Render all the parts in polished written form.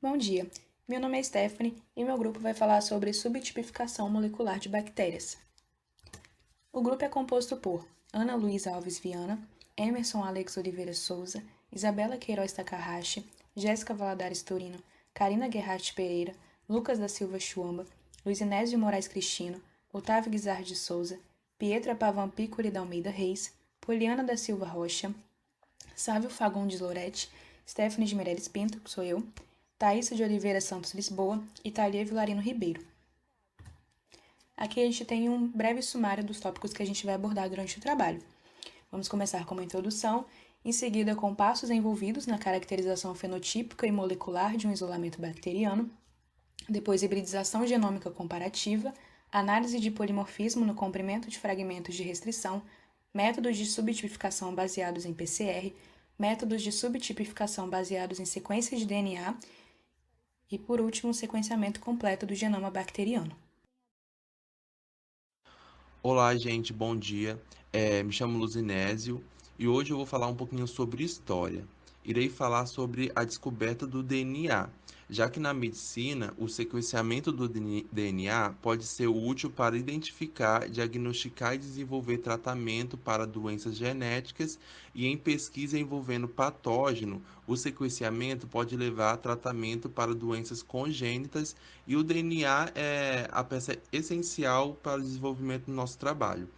Bom dia, meu nome é Stephanie e meu grupo vai falar sobre subtipificação molecular de bactérias. O grupo é composto por Ana Luísa Alves Viana, Emerson Alex Oliveira Souza, Isabela Queiroz Takahashi, Jéssica Valadares Torino, Karina Guerratti Pereira, Lucas da Silva Chuamba, Luiz Inésio Moraes Cristino, Otávio Guizar de Souza, Pietra Pavan Picuri da Almeida Reis, Poliana da Silva Rocha, Sávio Fagundes Loretti, Stephanie de Meireles Pinto, que sou eu, Thaísa de Oliveira Santos Lisboa e Thalia Vilarino Ribeiro. Aqui a gente tem um breve sumário dos tópicos que a gente vai abordar durante o trabalho. Vamos começar com uma introdução, em seguida com passos envolvidos na caracterização fenotípica e molecular de um isolamento bacteriano, depois hibridização genômica comparativa, análise de polimorfismo no comprimento de fragmentos de restrição, métodos de subtipificação baseados em PCR, métodos de subtipificação baseados em sequências de DNA e, por último, o sequenciamento completo do genoma bacteriano. Olá, gente, bom dia. Me chamo Luzinésio e hoje eu vou falar um pouquinho sobre história. Irei falar sobre a descoberta do DNA, já que na medicina o sequenciamento do DNA pode ser útil para identificar, diagnosticar e desenvolver tratamento para doenças genéticas, e em pesquisa envolvendo patógeno, o sequenciamento pode levar a tratamento para doenças congênitas, e o DNA é a peça essencial para o desenvolvimento do nosso trabalho.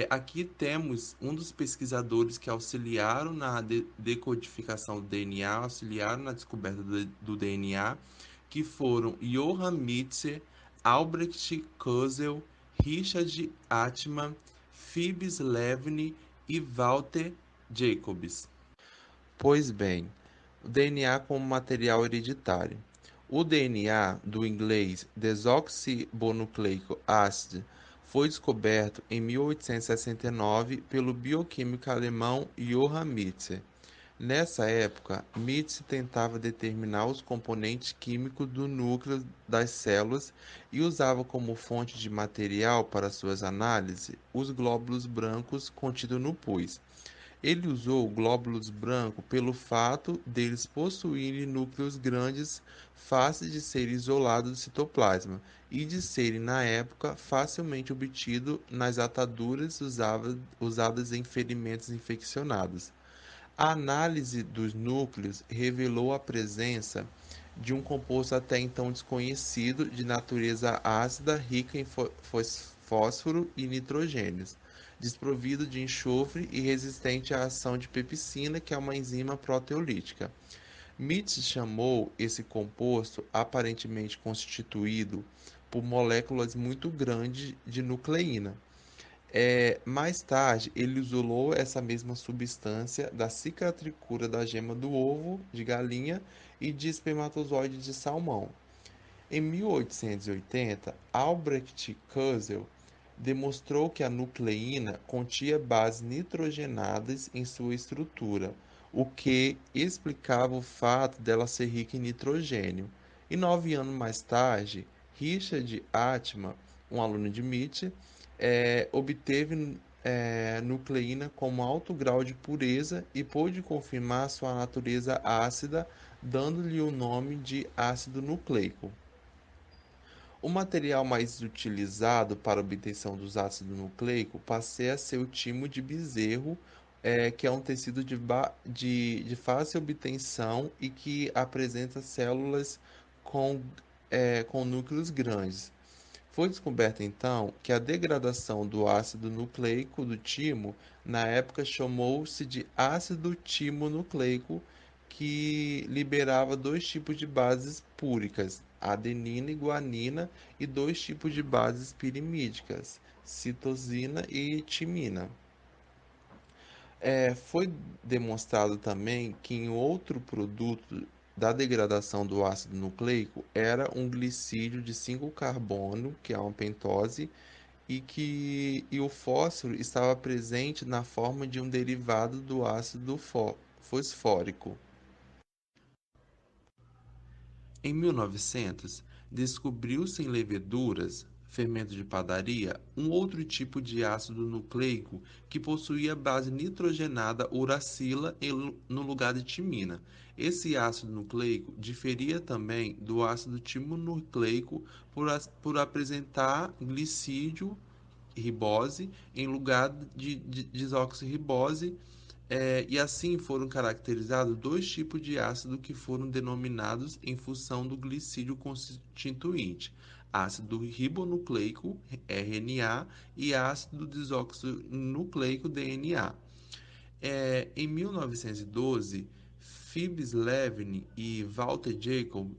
Aqui temos um dos pesquisadores que auxiliaram na decodificação do DNA, auxiliaram na descoberta do DNA, que foram Johann Mietze, Albrecht Kozel, Richard Atman, Phoebus Levene e Walter Jacobs. Pois bem, o DNA como material hereditário. O DNA, do inglês desoxibonucleico acid, foi descoberto em 1869 pelo bioquímico alemão Johann Mietze. Nessa época, Mietze tentava determinar os componentes químicos do núcleo das células e usava como fonte de material para suas análises os glóbulos brancos contidos no pus. Ele usou glóbulos brancos pelo fato deles possuírem núcleos grandes, fáceis de serem isolados do citoplasma e de serem, na época, facilmente obtidos nas ataduras usadas em ferimentos infeccionados. A análise dos núcleos revelou a presença de um composto até então desconhecido, de natureza ácida, rica em fósforo e nitrogênios, desprovido de enxofre e resistente à ação de pepsina, que é uma enzima proteolítica. Mitz chamou esse composto, aparentemente constituído por moléculas muito grandes de nucleína. Mais tarde, ele isolou essa mesma substância da cicatricura da gema do ovo de galinha e de espermatozoide de salmão. Em 1880, Albrecht Kuzel demonstrou que a nucleína continha bases nitrogenadas em sua estrutura, o que explicava o fato dela ser rica em nitrogênio. E 9 anos mais tarde, Richard Atman, um aluno de MIT, obteve nucleína com alto grau de pureza e pôde confirmar sua natureza ácida, dando-lhe o nome de ácido nucleico. O material mais utilizado para a obtenção dos ácidos nucleicos passou a ser o timo de bezerro, que é um tecido de fácil obtenção e que apresenta células com, com núcleos grandes. Foi descoberto então que a degradação do ácido nucleico do timo, na época chamou-se de ácido timonucleico, que liberava dois tipos de bases púricas, adenina e guanina, e dois tipos de bases pirimídicas, citosina e timina. Foi demonstrado também que em outro produto da degradação do ácido nucleico era um glicídio de 5-carbono, que é uma pentose, e o fósforo estava presente na forma de um derivado do ácido fosfórico. Em 1900, descobriu-se em leveduras fermento de padaria, um outro tipo de ácido nucleico que possuía base nitrogenada uracila no lugar de timina. Esse ácido nucleico diferia também do ácido timonucleico por apresentar glicídio ribose em lugar de desoxirribose, e assim foram caracterizados dois tipos de ácido que foram denominados em função do glicídio constituinte: ácido ribonucleico, RNA, e ácido desoxinucleico, DNA. Em 1912, Phoebus Levene e Walter Jacob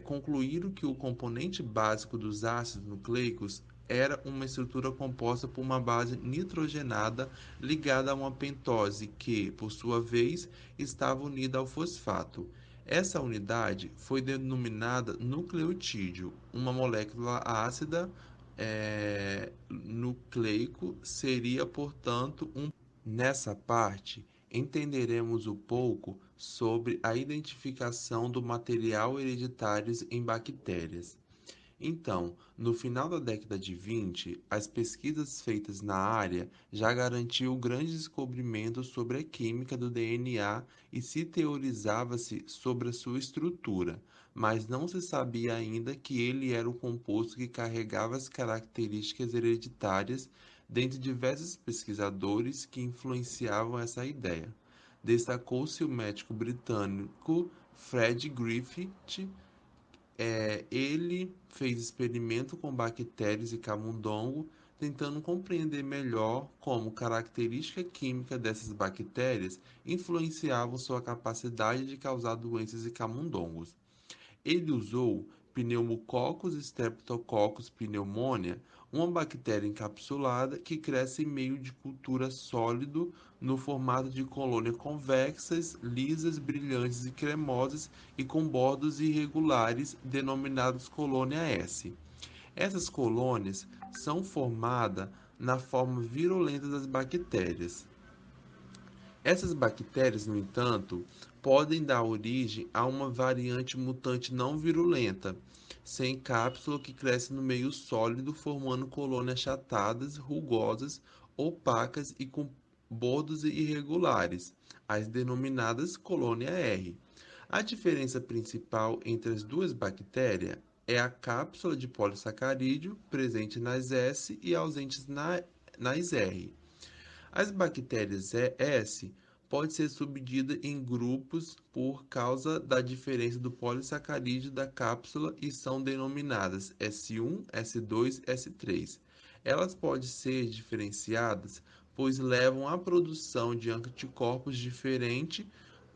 concluíram que o componente básico dos ácidos nucleicos era uma estrutura composta por uma base nitrogenada ligada a uma pentose que, por sua vez, estava unida ao fosfato. Essa unidade foi denominada nucleotídeo. Uma molécula ácida nucleico seria, portanto, um. Nessa parte, entenderemos um pouco sobre a identificação do material hereditários em bactérias. Então, no final da década de 20, as pesquisas feitas na área já garantiam grandes descobrimentos sobre a química do DNA e se teorizava-se sobre a sua estrutura, mas não se sabia ainda que ele era o composto que carregava as características hereditárias, dentre diversos pesquisadores que influenciavam essa ideia. Destacou-se o médico britânico Fred Griffith. Ele fez experimento com bactérias e camundongo, tentando compreender melhor como característica química dessas bactérias influenciavam sua capacidade de causar doenças em camundongos. Ele usou Pneumococcus streptococcus pneumonia, uma bactéria encapsulada que cresce em meio de cultura sólido no formato de colônias convexas, lisas, brilhantes e cremosas e com bordos irregulares, denominados colônia S. Essas colônias são formadas na forma virulenta das bactérias. Essas bactérias, no entanto, podem dar origem a uma variante mutante não virulenta, sem cápsula que cresce no meio sólido, formando colônias achatadas, rugosas, opacas e com bordos irregulares, as denominadas colônia R. A diferença principal entre as duas bactérias é a cápsula de polissacarídeo presente nas S e ausentes nas R. As bactérias S podem ser subdivididas em grupos por causa da diferença do polissacarídeo da cápsula e são denominadas S1, S2, S3. Elas podem ser diferenciadas pois levam à produção de anticorpos diferentes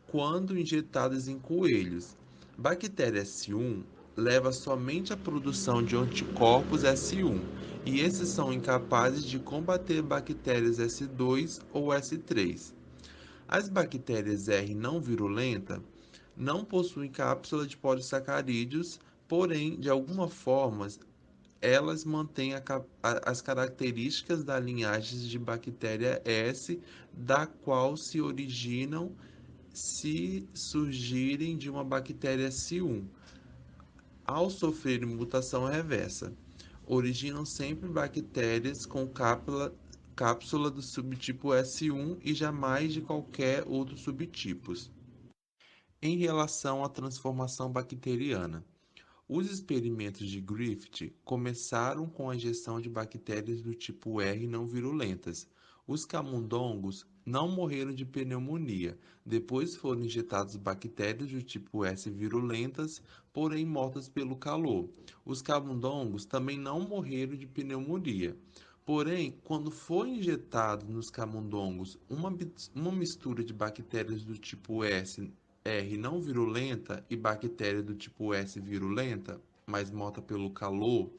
quando injetadas em coelhos. Bactéria S1 leva somente à produção de anticorpos S1, e esses são incapazes de combater bactérias S2 ou S3. As bactérias R não virulenta não possuem cápsula de polissacarídeos, porém, de alguma forma, elas mantêm as características da linhagem de bactéria S, da qual se originam se surgirem de uma bactéria S1, ao sofrerem mutação reversa. Originam sempre bactérias com cápsula do subtipo S1 e jamais de qualquer outro subtipos. Em relação à transformação bacteriana, os experimentos de Griffith começaram com a injeção de bactérias do tipo R não virulentas. Os camundongos não morreram de pneumonia, depois foram injetadas bactérias do tipo S virulentas, porém mortas pelo calor. Os camundongos também não morreram de pneumonia. Porém, quando foi injetado nos camundongos uma mistura de bactérias do tipo R não virulenta e bactéria do tipo S virulenta, mas morta pelo calor,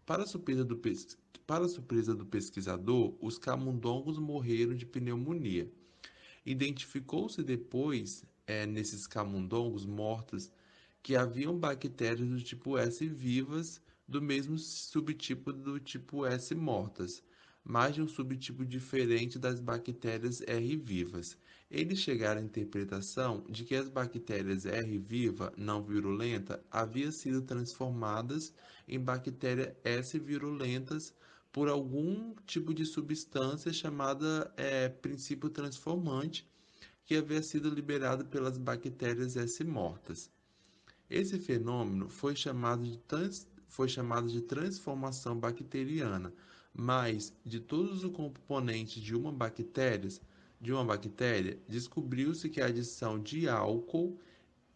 para a surpresa do pesquisador, os camundongos morreram de pneumonia. Identificou-se depois, nesses camundongos mortos, que haviam bactérias do tipo S vivas do mesmo subtipo do tipo S mortas, mas de um subtipo diferente das bactérias R vivas. Eles chegaram à interpretação de que as bactérias R viva não virulenta haviam sido transformadas em bactérias S virulentas por algum tipo de substância chamada princípio transformante, que havia sido liberado pelas bactérias S mortas. Esse fenômeno foi chamado de transformação bacteriana, mas de todos os componentes de uma bactéria, descobriu-se que a adição de álcool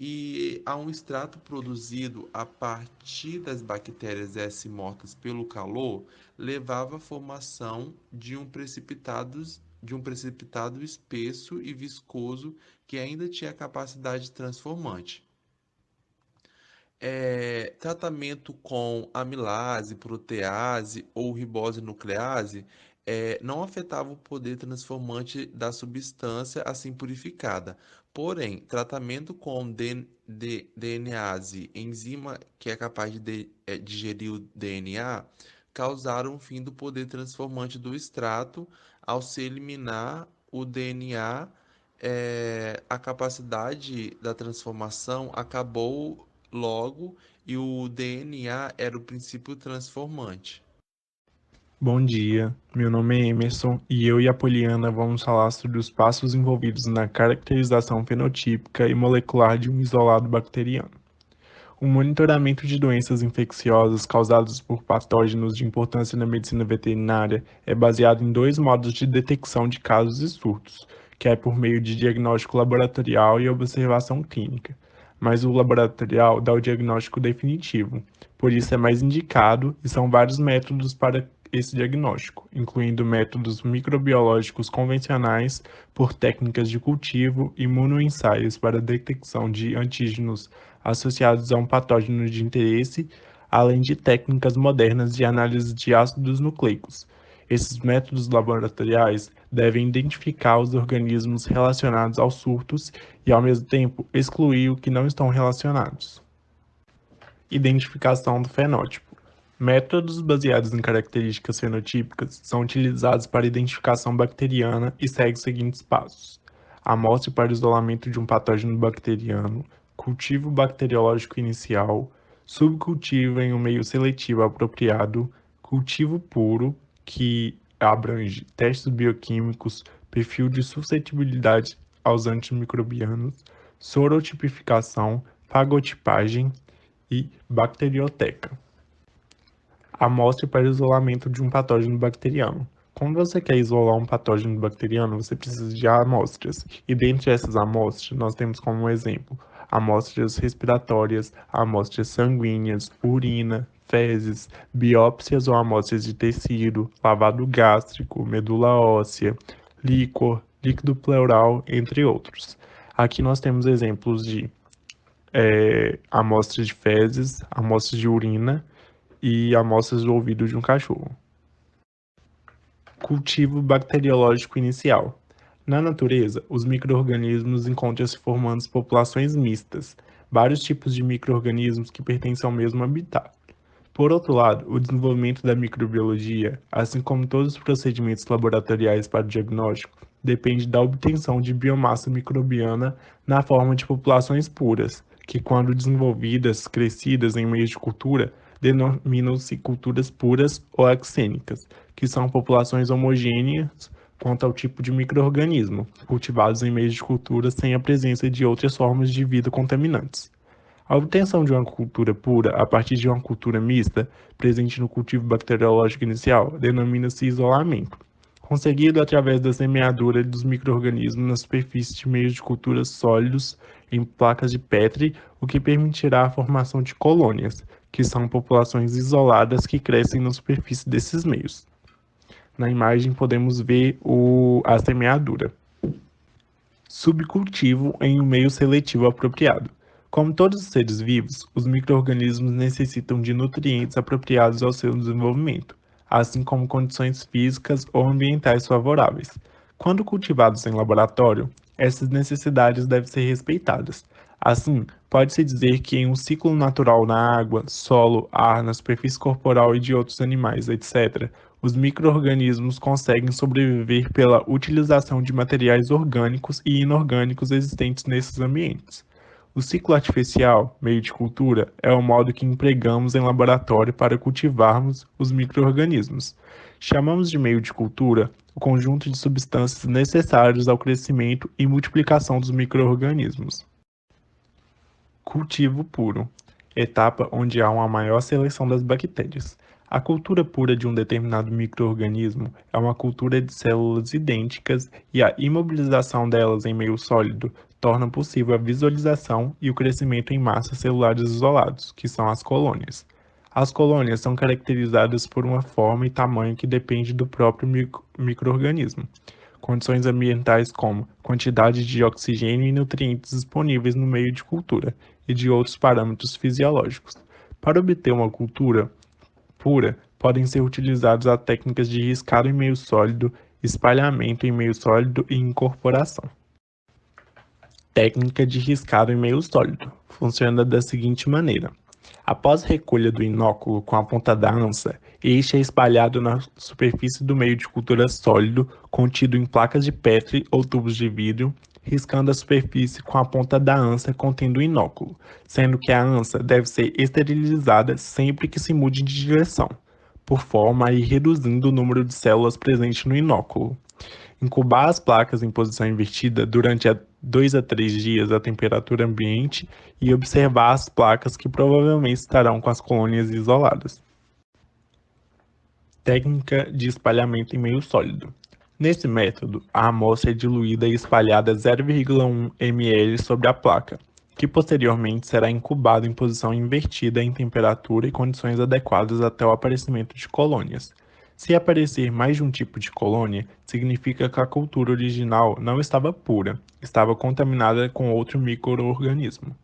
e a um extrato produzido a partir das bactérias S mortas pelo calor levava à formação de um precipitado espesso e viscoso que ainda tinha capacidade transformante. Tratamento com amilase, protease ou ribose nuclease não afetava o poder transformante da substância assim purificada. Porém, tratamento com DNase, enzima que é capaz de digerir o DNA, causaram o fim do poder transformante do extrato ao se eliminar o DNA. A capacidade da transformação acabou logo e o DNA era o princípio transformante. Bom dia, meu nome é Emerson e eu e a Poliana vamos falar sobre os passos envolvidos na caracterização fenotípica e molecular de um isolado bacteriano. O monitoramento de doenças infecciosas causadas por patógenos de importância na medicina veterinária é baseado em dois modos de detecção de casos e surtos, que é por meio de diagnóstico laboratorial e observação clínica. Mas o laboratorial dá o diagnóstico definitivo, por isso é mais indicado e são vários métodos para esse diagnóstico, incluindo métodos microbiológicos convencionais por técnicas de cultivo e imunoensaios para detecção de antígenos associados a um patógeno de interesse, além de técnicas modernas de análise de ácidos nucleicos. Esses métodos laboratoriais devem identificar os organismos relacionados aos surtos e, ao mesmo tempo, excluir os que não estão relacionados. Identificação do fenótipo. Métodos baseados em características fenotípicas são utilizados para identificação bacteriana e seguem os seguintes passos: amostra para isolamento de um patógeno bacteriano, cultivo bacteriológico inicial, subcultivo em um meio seletivo apropriado, cultivo puro, que abrange testes bioquímicos, perfil de suscetibilidade aos antimicrobianos, sorotipificação, fagotipagem e bacterioteca. Amostre para isolamento de um patógeno bacteriano. Quando você quer isolar um patógeno bacteriano, você precisa de amostras. E dentre essas amostras, nós temos como exemplo amostras respiratórias, amostras sanguíneas, urina, fezes, biópsias ou amostras de tecido, lavado gástrico, medula óssea, líquor, líquido pleural, entre outros. Aqui nós temos exemplos de amostras de fezes, amostras de urina e amostras do ouvido de um cachorro. Cultivo bacteriológico inicial. Na natureza, os micro-organismos encontram-se formando populações mistas, vários tipos de micro-organismos que pertencem ao mesmo habitat. Por outro lado, o desenvolvimento da microbiologia, assim como todos os procedimentos laboratoriais para o diagnóstico, depende da obtenção de biomassa microbiana na forma de populações puras, que, quando desenvolvidas, crescidas em meios de cultura, denominam-se culturas puras ou axênicas, que são populações homogêneas quanto ao tipo de micro-organismo, cultivados em meios de cultura sem a presença de outras formas de vida contaminantes. A obtenção de uma cultura pura a partir de uma cultura mista, presente no cultivo bacteriológico inicial, denomina-se isolamento, conseguido através da semeadura dos micro-organismos na superfície de meios de cultura sólidos em placas de Petri, o que permitirá a formação de colônias, que são populações isoladas que crescem na superfície desses meios. Na imagem podemos ver a semeadura. Subcultivo em um meio seletivo apropriado. Como todos os seres vivos, os micro-organismos necessitam de nutrientes apropriados ao seu desenvolvimento, assim como condições físicas ou ambientais favoráveis. Quando cultivados em laboratório, essas necessidades devem ser respeitadas. Assim, pode-se dizer que em um ciclo natural na água, solo, ar, na superfície corporal e de outros animais, etc., Os micro-organismos conseguem sobreviver pela utilização de materiais orgânicos e inorgânicos existentes nesses ambientes. O ciclo artificial, meio de cultura, é o modo que empregamos em laboratório para cultivarmos os micro-organismos. Chamamos de meio de cultura o conjunto de substâncias necessárias ao crescimento e multiplicação dos micro-organismos. Cultivo puro, etapa onde há uma maior seleção das bactérias. A cultura pura de um determinado micro-organismo é uma cultura de células idênticas e a imobilização delas em meio sólido torna possível a visualização e o crescimento em massas celulares isolados, que são as colônias. As colônias são caracterizadas por uma forma e tamanho que depende do próprio micro-organismo. Condições ambientais como quantidade de oxigênio e nutrientes disponíveis no meio de cultura e de outros parâmetros fisiológicos. Para obter uma cultura pura, podem ser utilizadas as técnicas de riscado em meio sólido, espalhamento em meio sólido e incorporação. Técnica de riscado em meio sólido. Funciona da seguinte maneira. Após a recolha do inóculo com a ponta da ança, este é espalhado na superfície do meio de cultura sólido contido em placas de Petri ou tubos de vidro, riscando a superfície com a ponta da ança contendo o inóculo, sendo que a ança deve ser esterilizada sempre que se mude de direção, por forma a ir reduzindo o número de células presentes no inóculo. Incubar as placas em posição invertida durante 2 a 3 dias à temperatura ambiente e observar as placas que provavelmente estarão com as colônias isoladas. Técnica de espalhamento em meio sólido. Nesse método, a amostra é diluída e espalhada 0,1 ml sobre a placa, que posteriormente será incubada em posição invertida em temperatura e condições adequadas até o aparecimento de colônias. Se aparecer mais de um tipo de colônia, significa que a cultura original não estava pura, estava contaminada com outro micro-organismo.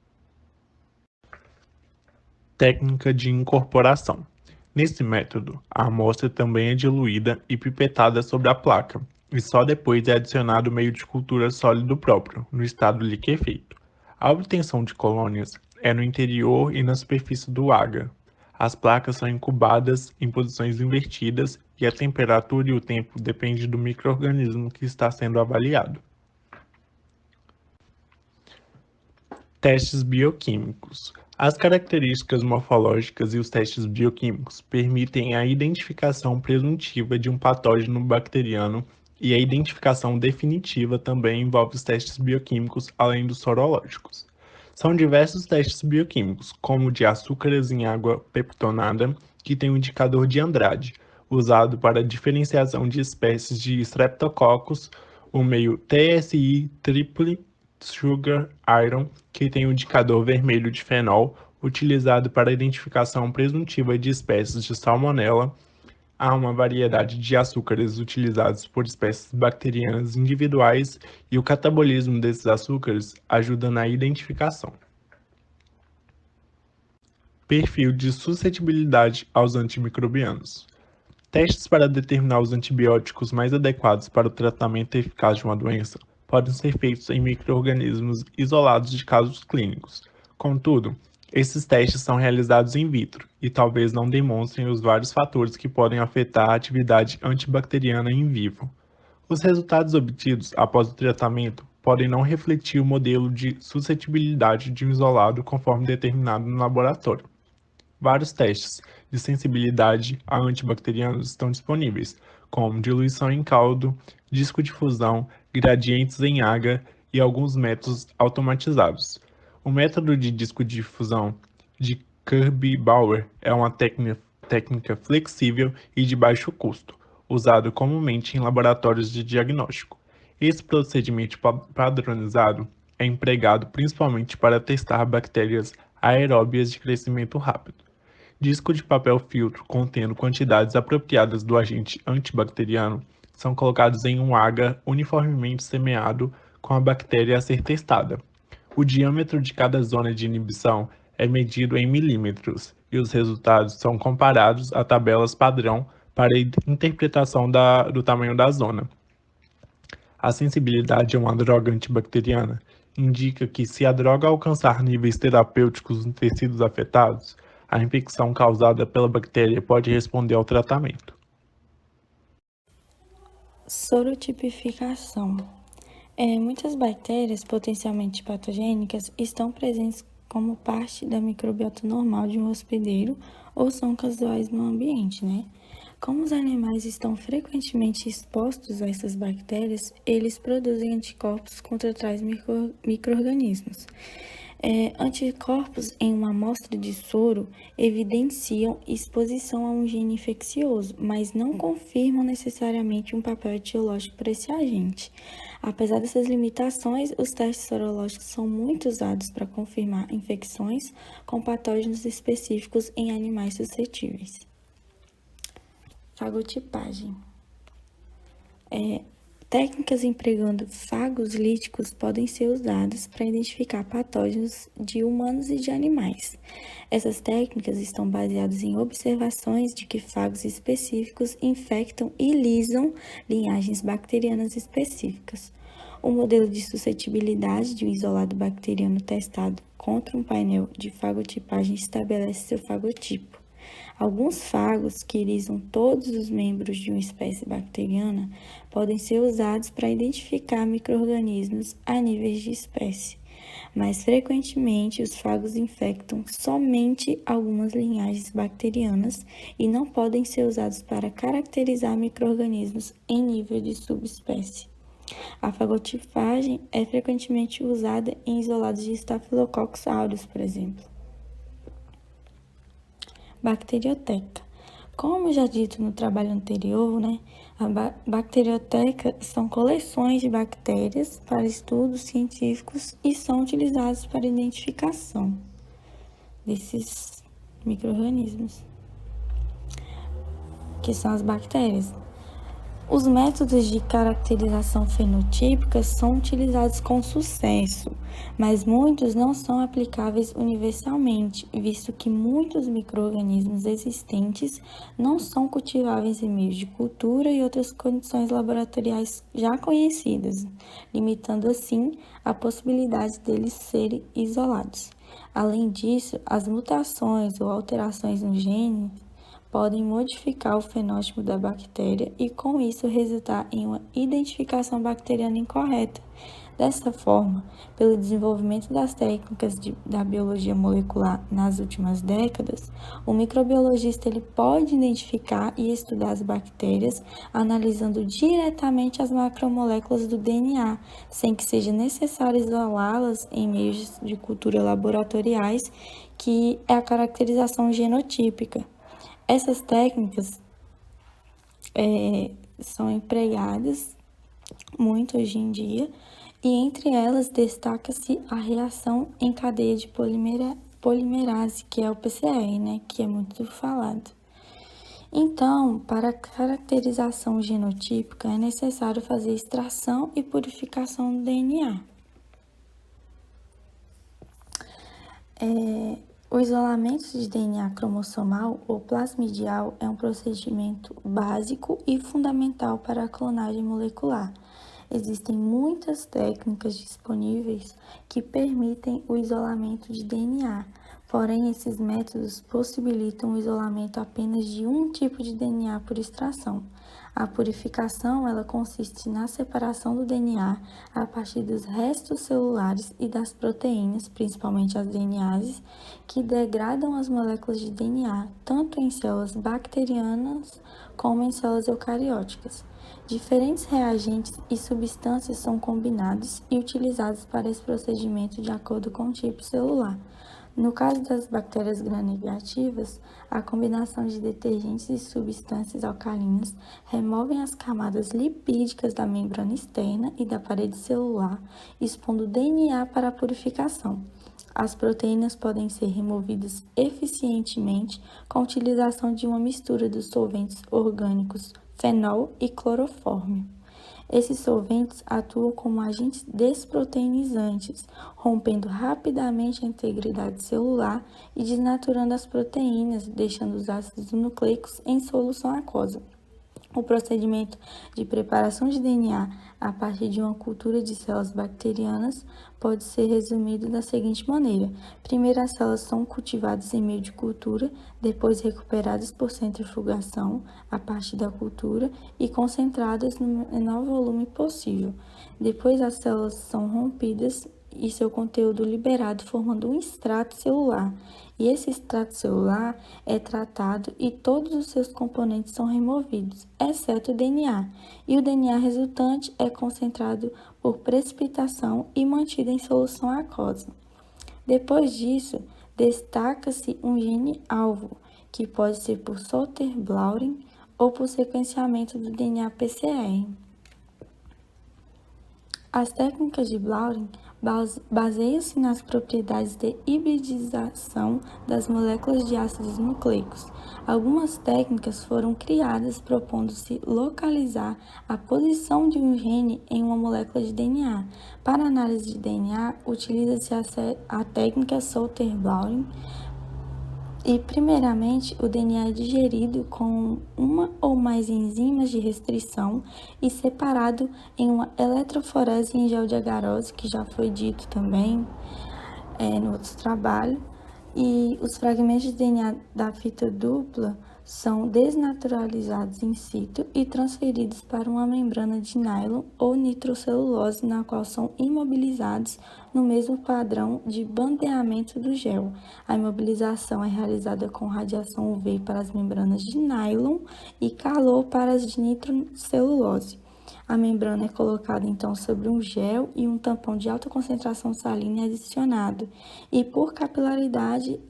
Técnica de incorporação. Nesse método, a amostra também é diluída e pipetada sobre a placa, e só depois é adicionado o meio de cultura sólido próprio, no estado liquefeito. A obtenção de colônias é no interior e na superfície do agar. As placas são incubadas em posições invertidas e a temperatura e o tempo dependem do micro-organismo que está sendo avaliado. Testes bioquímicos. As características morfológicas e os testes bioquímicos permitem a identificação presuntiva de um patógeno bacteriano e a identificação definitiva também envolve os testes bioquímicos além dos sorológicos. São diversos testes bioquímicos, como o de açúcares em água peptonada, que tem o indicador de Andrade, usado para a diferenciação de espécies de Streptococcus, o meio TSI Triple Sugar Iron, que tem o indicador vermelho de fenol, utilizado para a identificação presuntiva de espécies de Salmonella. Há uma variedade de açúcares utilizados por espécies bacterianas individuais e o catabolismo desses açúcares ajuda na identificação. Perfil de suscetibilidade aos antimicrobianos. Testes para determinar os antibióticos mais adequados para o tratamento eficaz de uma doença podem ser feitos em micro-organismos isolados de casos clínicos. Contudo, esses testes são realizados in vitro e talvez não demonstrem os vários fatores que podem afetar a atividade antibacteriana em vivo. Os resultados obtidos após o tratamento podem não refletir o modelo de suscetibilidade de um isolado conforme determinado no laboratório. Vários testes de sensibilidade a antibacterianos estão disponíveis, como diluição em caldo, disco de fusão, gradientes em agar e alguns métodos automatizados. O método de disco de fusão de Kirby-Bauer é uma técnica flexível e de baixo custo, usado comumente em laboratórios de diagnóstico. Esse procedimento padronizado é empregado principalmente para testar bactérias aeróbias de crescimento rápido. Disco de papel filtro contendo quantidades apropriadas do agente antibacteriano são colocados em um agar uniformemente semeado com a bactéria a ser testada. O diâmetro de cada zona de inibição é medido em milímetros e os resultados são comparados a tabelas padrão para a interpretação do tamanho da zona. A sensibilidade a uma droga antibacteriana indica que se a droga alcançar níveis terapêuticos nos tecidos afetados, a infecção causada pela bactéria pode responder ao tratamento. Sorotipificação. Muitas bactérias potencialmente patogênicas estão presentes como parte da microbiota normal de um hospedeiro ou são casuais no ambiente, né? Como os animais estão frequentemente expostos a essas bactérias, eles produzem anticorpos contra tais micro-organismos. Anticorpos em uma amostra de soro evidenciam exposição a um gene infeccioso, mas não confirmam necessariamente um papel etiológico para esse agente. Apesar dessas limitações, os testes sorológicos são muito usados para confirmar infecções com patógenos específicos em animais suscetíveis. Fagotipagem. Técnicas empregando fagos líticos podem ser usadas para identificar patógenos de humanos e de animais. Essas técnicas estão baseadas em observações de que fagos específicos infectam e lisam linhagens bacterianas específicas. O modelo de suscetibilidade de um isolado bacteriano testado contra um painel de fagotipagem estabelece seu fagotipo. Alguns fagos que lisam todos os membros de uma espécie bacteriana podem ser usados para identificar micro-organismos a níveis de espécie, mas frequentemente os fagos infectam somente algumas linhagens bacterianas e não podem ser usados para caracterizar micro-organismos em nível de subespécie. A fagotipagem é frequentemente usada em isolados de Staphylococcus aureus, por exemplo. Bacterioteca. Como já dito no trabalho anterior, a bacterioteca são coleções de bactérias para estudos científicos e são utilizadas para identificação desses micro-organismos, que são as bactérias. Os métodos de caracterização fenotípica são utilizados com sucesso, mas muitos não são aplicáveis universalmente, visto que muitos micro-organismos existentes não são cultiváveis em meios de cultura e outras condições laboratoriais já conhecidas, limitando assim a possibilidade deles serem isolados. Além disso, as mutações ou alterações no gene podem modificar o fenótipo da bactéria e, com isso, resultar em uma identificação bacteriana incorreta. Dessa forma, pelo desenvolvimento das técnicas da biologia molecular nas últimas décadas, o microbiologista pode identificar e estudar as bactérias analisando diretamente as macromoléculas do DNA, sem que seja necessário isolá-las em meios de cultura laboratoriais, que é a caracterização genotípica. Essas técnicas são empregadas muito hoje em dia e entre elas destaca-se a reação em cadeia de polimerase, que é o PCR, que é muito falado. Então, para a caracterização genotípica é necessário fazer extração e purificação do DNA. O isolamento de DNA cromossomal ou plasmidial é um procedimento básico e fundamental para a clonagem molecular. Existem muitas técnicas disponíveis que permitem o isolamento de DNA, porém esses métodos possibilitam o isolamento apenas de um tipo de DNA por extração. A purificação, ela consiste na separação do DNA a partir dos restos celulares e das proteínas, principalmente as DNases, que degradam as moléculas de DNA, tanto em células bacterianas como em células eucarióticas. Diferentes reagentes e substâncias são combinados e utilizados para esse procedimento de acordo com o tipo celular. No caso das bactérias gram-negativas, a combinação de detergentes e substâncias alcalinas removem as camadas lipídicas da membrana externa e da parede celular, expondo o DNA para a purificação. As proteínas podem ser removidas eficientemente com a utilização de uma mistura dos solventes orgânicos fenol e clorofórmio. Esses solventes atuam como agentes desproteinizantes, rompendo rapidamente a integridade celular e desnaturando as proteínas, deixando os ácidos nucleicos em solução aquosa. O procedimento de preparação de DNA a partir de uma cultura de células bacterianas pode ser resumido da seguinte maneira: primeiro, as células são cultivadas em meio de cultura, depois recuperadas por centrifugação a partir da cultura e concentradas no menor volume possível. Depois, as células são rompidas e seu conteúdo liberado, formando um extrato celular. E esse extrato celular é tratado e todos os seus componentes são removidos, exceto o DNA. E o DNA resultante é concentrado por precipitação e mantido em solução aquosa. Depois disso, destaca-se um gene-alvo, que pode ser por Salter-Blaurin ou por sequenciamento do DNA PCR. As técnicas de Blaurin baseiam-se nas propriedades de hibridização das moléculas de ácidos nucleicos. Algumas técnicas foram criadas propondo-se localizar a posição de um gene em uma molécula de DNA. Para análise de DNA, utiliza-se a técnica Salter-Blaurin. E, primeiramente, o DNA é digerido com uma ou mais enzimas de restrição e separado em uma eletroforese em gel de agarose, que já foi dito também no outro trabalho. E os fragmentos de DNA da fita dupla são desnaturalizados in situ e transferidos para uma membrana de nylon ou nitrocelulose, na qual são imobilizados no mesmo padrão de bandeamento do gel. A imobilização é realizada com radiação UV para as membranas de nylon e calor para as de nitrocelulose. A membrana é colocada então sobre um gel e um tampão de alta concentração salina é adicionado. E por capilaridade,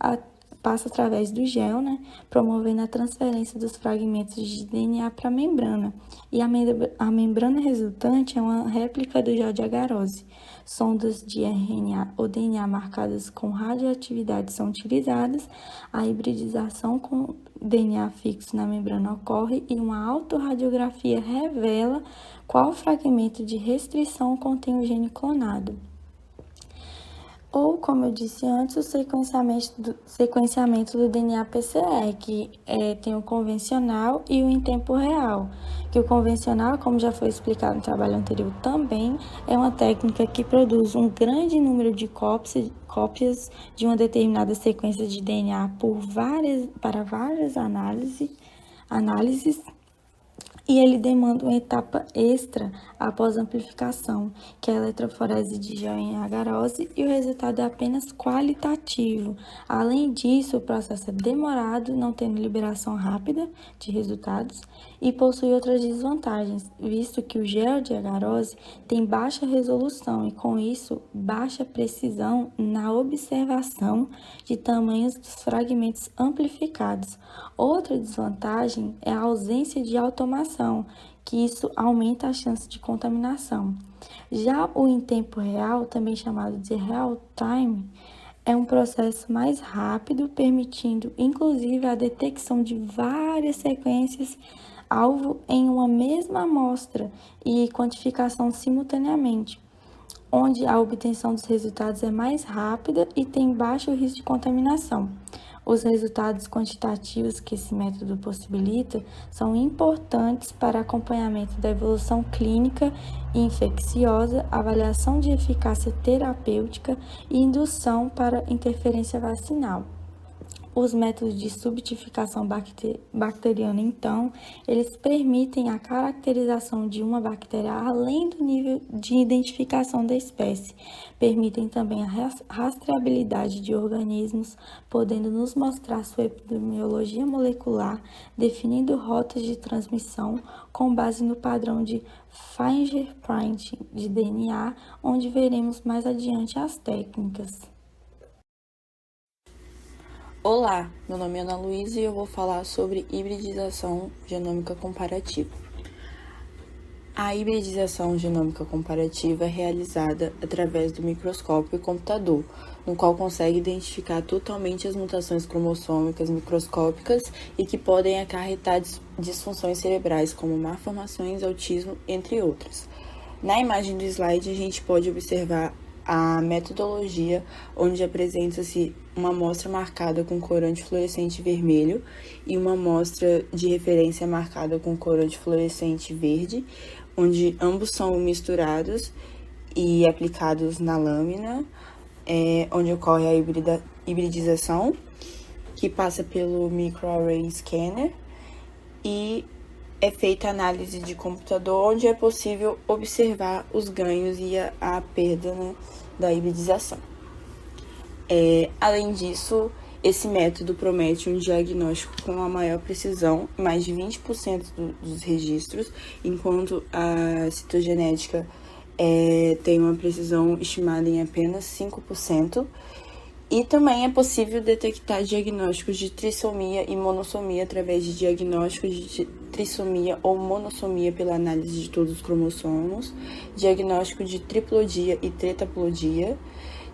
passa através do gel, promovendo a transferência dos fragmentos de DNA para a membrana. E a membrana resultante é uma réplica do gel de agarose. Sondas de RNA ou DNA marcadas com radioatividade são utilizadas. A hibridização com DNA fixo na membrana ocorre e uma autorradiografia revela qual fragmento de restrição contém o gene clonado. Ou, como eu disse antes, o sequenciamento do DNA PCR, que tem o convencional e o em tempo real. Que o convencional, como já foi explicado no trabalho anterior também, é uma técnica que produz um grande número de cópias de uma determinada sequência de DNA para várias análises. E ele demanda uma etapa extra após a amplificação, que é a eletroforese de gel em agarose, e o resultado é apenas qualitativo. Além disso, o processo é demorado, não tendo liberação rápida de resultados, e possui outras desvantagens, visto que o gel de agarose tem baixa resolução e, com isso, baixa precisão na observação de tamanhos dos fragmentos amplificados. Outra desvantagem é a ausência de automação, que isso aumenta a chance de contaminação. Já o em tempo real, também chamado de real time, é um processo mais rápido, permitindo inclusive a detecção de várias sequências alvo em uma mesma amostra e quantificação simultaneamente, onde a obtenção dos resultados é mais rápida e tem baixo risco de contaminação. Os resultados quantitativos que esse método possibilita são importantes para acompanhamento da evolução clínica e infecciosa, avaliação de eficácia terapêutica e indução para interferência vacinal. Os métodos de subtipificação bacteriana, então, eles permitem a caracterização de uma bactéria além do nível de identificação da espécie. Permitem também a rastreabilidade de organismos, podendo nos mostrar sua epidemiologia molecular, definindo rotas de transmissão com base no padrão de fingerprint de DNA, onde veremos mais adiante as técnicas. Olá, meu nome é Ana Luísa e eu vou falar sobre hibridização genômica comparativa. A hibridização genômica comparativa é realizada através do microscópio e computador, no qual consegue identificar totalmente as mutações cromossômicas microscópicas e que podem acarretar disfunções cerebrais como malformações, autismo, entre outras. Na imagem do slide, a gente pode observar a metodologia, onde apresenta-se uma amostra marcada com corante fluorescente vermelho e uma amostra de referência marcada com corante fluorescente verde, onde ambos são misturados e aplicados na lâmina, onde ocorre a hibridização, que passa pelo microarray scanner, e é feita a análise de computador, onde é possível observar os ganhos e a perda, né, da hibridização. Além disso, esse método promete um diagnóstico com a maior precisão, mais de 20% dos registros, enquanto a citogenética tem uma precisão estimada em apenas 5%. E também é possível detectar diagnósticos de trissomia e monossomia através de diagnósticos de trissomia ou monossomia pela análise de todos os cromossomos, diagnóstico de triploidia e tetraploidia,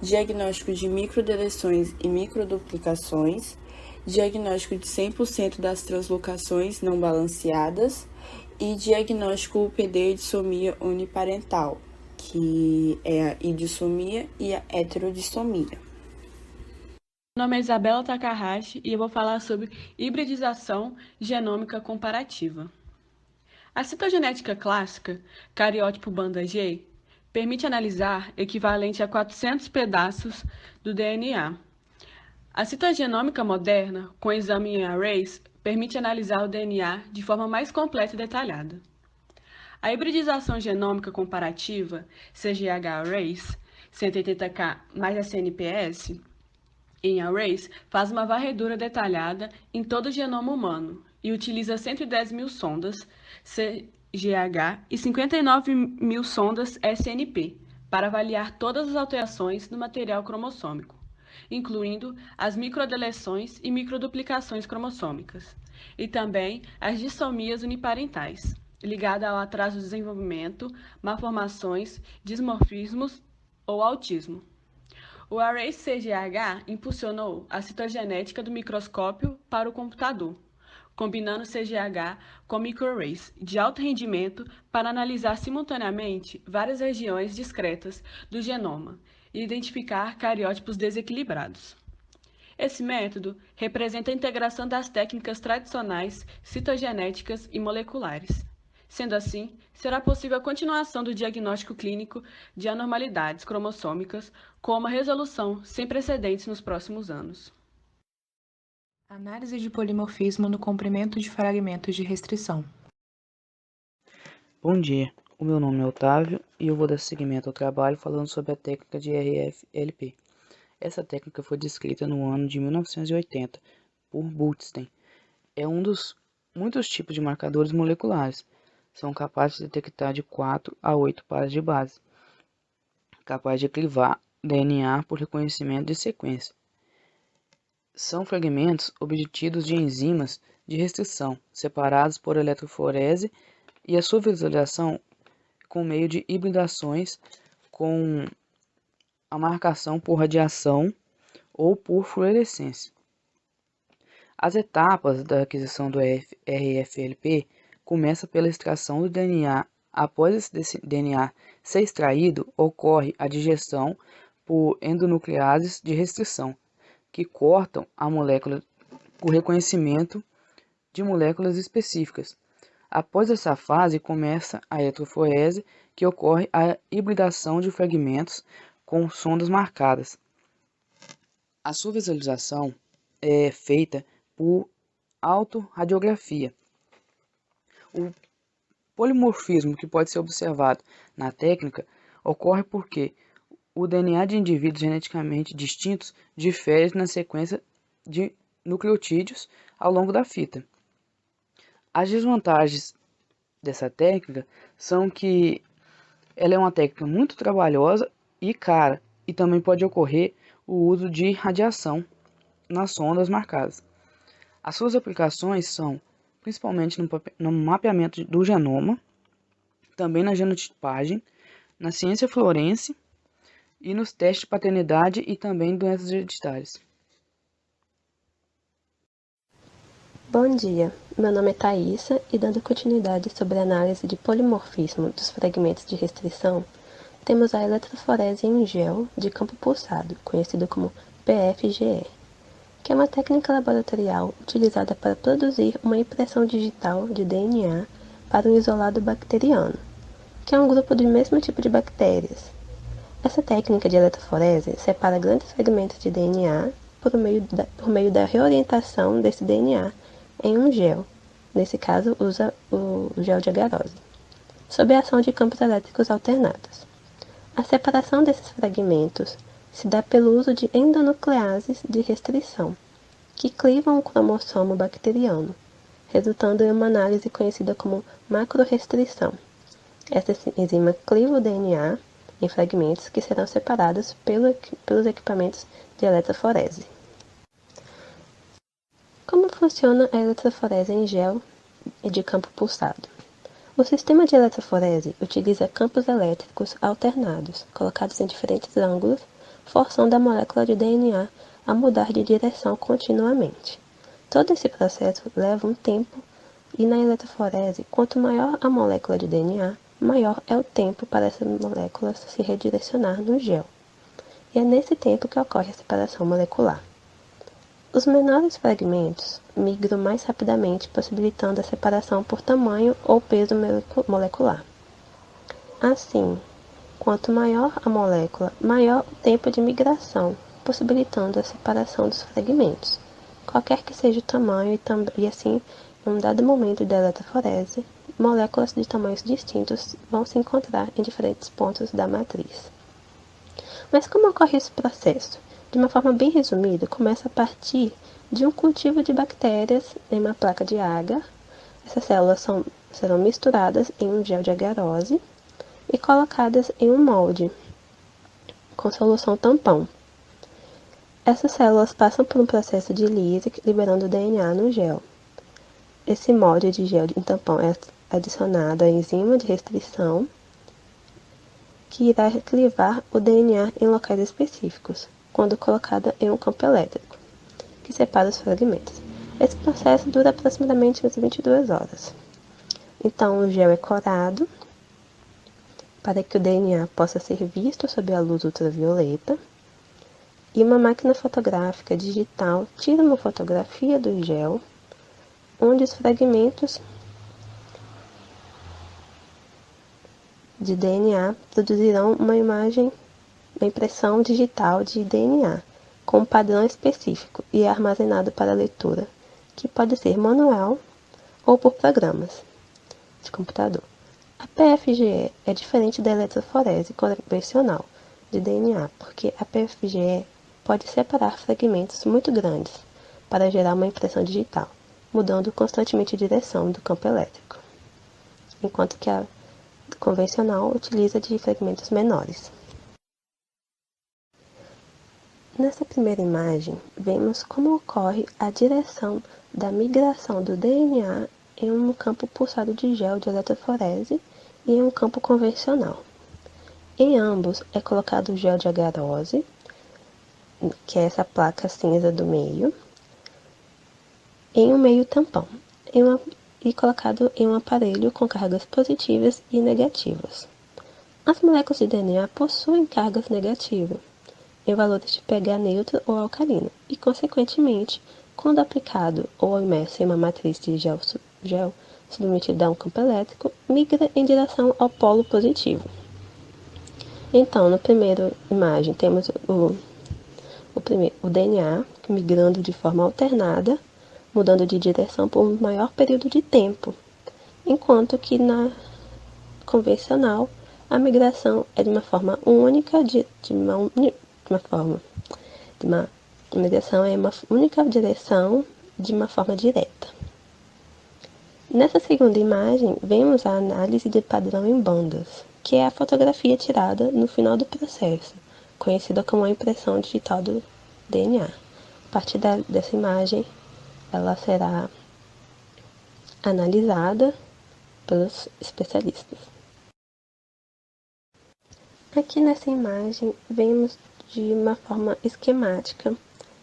diagnóstico de microdeleções e microduplicações, diagnóstico de 100% das translocações não balanceadas e diagnóstico UPD dissomia uniparental, que é a idissomia e a heterodissomia. Meu nome é Isabela Takahashi e eu vou falar sobre hibridização genômica comparativa. A citogenética clássica, cariótipo banda G, permite analisar equivalente a 400 pedaços do DNA. A citogenômica moderna, com exame em arrays, permite analisar o DNA de forma mais completa e detalhada. A hibridização genômica comparativa, CGH Arrays, 180K mais SNPS, em arrays, faz uma varredura detalhada em todo o genoma humano e utiliza 110 mil sondas CGH e 59 mil sondas SNP para avaliar todas as alterações no material cromossômico, incluindo as microdeleções e microduplicações cromossômicas, e também as dissomias uniparentais, ligadas ao atraso do desenvolvimento, malformações, dismorfismos ou autismo. O Array CGH impulsionou a citogenética do microscópio para o computador, combinando CGH com microarrays de alto rendimento para analisar simultaneamente várias regiões discretas do genoma e identificar cariótipos desequilibrados. Esse método representa a integração das técnicas tradicionais citogenéticas e moleculares. Sendo assim, será possível a continuação do diagnóstico clínico de anormalidades cromossômicas com uma resolução sem precedentes nos próximos anos. Análise de polimorfismo no comprimento de fragmentos de restrição. Bom dia, o meu nome é Otávio e eu vou dar seguimento ao trabalho falando sobre a técnica de RF-LP. Essa técnica foi descrita no ano de 1980 por Bootzstein. É um dos muitos tipos de marcadores moleculares. São capazes de detectar de 4 a 8 pares de base, capazes de crivar DNA por reconhecimento de sequência. São fragmentos obtidos de enzimas de restrição, separados por eletroforese, e a sua visualização com meio de hibridações com a marcação por radiação ou por fluorescência. As etapas da aquisição do RFLP começa pela extração do DNA. Após esse DNA ser extraído, ocorre a digestão por endonucleases de restrição, que cortam a molécula por reconhecimento de moléculas específicas. Após essa fase, começa a eletroforese, que ocorre a hibridação de fragmentos com sondas marcadas. A sua visualização é feita por autorradiografia. O polimorfismo que pode ser observado na técnica ocorre porque o DNA de indivíduos geneticamente distintos difere na sequência de nucleotídeos ao longo da fita. As desvantagens dessa técnica são que ela é uma técnica muito trabalhosa e cara, e também pode ocorrer o uso de radiação nas sondas marcadas. As suas aplicações são principalmente no mapeamento do genoma, também na genotipagem, na ciência forense e nos testes de paternidade e também doenças hereditárias. Bom dia, meu nome é Thaisa e dando continuidade sobre a análise de polimorfismo dos fragmentos de restrição, temos a eletroforese em gel de campo pulsado, conhecido como PFGE, que é uma técnica laboratorial utilizada para produzir uma impressão digital de DNA para um isolado bacteriano, que é um grupo do mesmo tipo de bactérias. Essa técnica de eletroforese separa grandes fragmentos de DNA por meio da reorientação desse DNA em um gel. Nesse caso, usa o gel de agarose, sob a ação de campos elétricos alternados. A separação desses fragmentos se dá pelo uso de endonucleases de restrição, que clivam o cromossomo bacteriano, resultando em uma análise conhecida como macrorestrição. Essa enzima cliva o DNA em fragmentos que serão separados pelos equipamentos de eletroforese. Como funciona a eletroforese em gel e de campo pulsado? O sistema de eletroforese utiliza campos elétricos alternados, colocados em diferentes ângulos, forçando a molécula de DNA a mudar de direção continuamente. Todo esse processo leva um tempo e na eletroforese, quanto maior a molécula de DNA, maior é o tempo para essa molécula se redirecionar no gel. E é nesse tempo que ocorre a separação molecular. Os menores fragmentos migram mais rapidamente, possibilitando a separação por tamanho ou peso molecular. Assim, quanto maior a molécula, maior o tempo de migração, possibilitando a separação dos fragmentos, qualquer que seja o tamanho, e assim, em um dado momento da eletroforese, moléculas de tamanhos distintos vão se encontrar em diferentes pontos da matriz. Mas como ocorre esse processo? De uma forma bem resumida, começa a partir de um cultivo de bactérias em uma placa de agar. Essas células serão misturadas em um gel de agarose e colocadas em um molde com solução tampão. Essas células passam por um processo de lise, liberando o DNA no gel. Esse molde de gel em tampão é adicionado a enzima de restrição, que irá clivar o DNA em locais específicos, quando colocada em um campo elétrico, que separa os fragmentos. Esse processo dura aproximadamente umas 22 horas. Então, o gel é corado para que o DNA possa ser visto sob a luz ultravioleta, e uma máquina fotográfica digital tira uma fotografia do gel, onde os fragmentos de DNA produzirão uma impressão digital de DNA com um padrão específico e é armazenado para leitura, que pode ser manual ou por programas de computador. A PFGE é diferente da eletroforese convencional de DNA, porque a PFGE pode separar fragmentos muito grandes para gerar uma impressão digital, mudando constantemente a direção do campo elétrico, enquanto que a convencional utiliza de fragmentos menores. Nessa primeira imagem, vemos como ocorre a direção da migração do DNA em um campo pulsado de gel de eletroforese e em um campo convencional. Em ambos é colocado o gel de agarose, que é essa placa cinza do meio, em um meio tampão, e colocado em um aparelho com cargas positivas e negativas. As moléculas de DNA possuem cargas negativas, em valores de pH neutro ou alcalino, e, consequentemente, quando aplicado ou imerso em uma matriz de gel submetido a um campo elétrico, migra em direção ao polo positivo. Então, na primeira imagem, temos o DNA migrando de forma alternada, mudando de direção por um maior período de tempo, enquanto que na convencional a migração é de uma forma única, migração é uma única direção de uma forma direta. Nessa segunda imagem, vemos a análise de padrão em bandas, que é a fotografia tirada no final do processo, conhecida como a impressão digital do DNA. A partir dessa imagem, ela será analisada pelos especialistas. Aqui nessa imagem, vemos de uma forma esquemática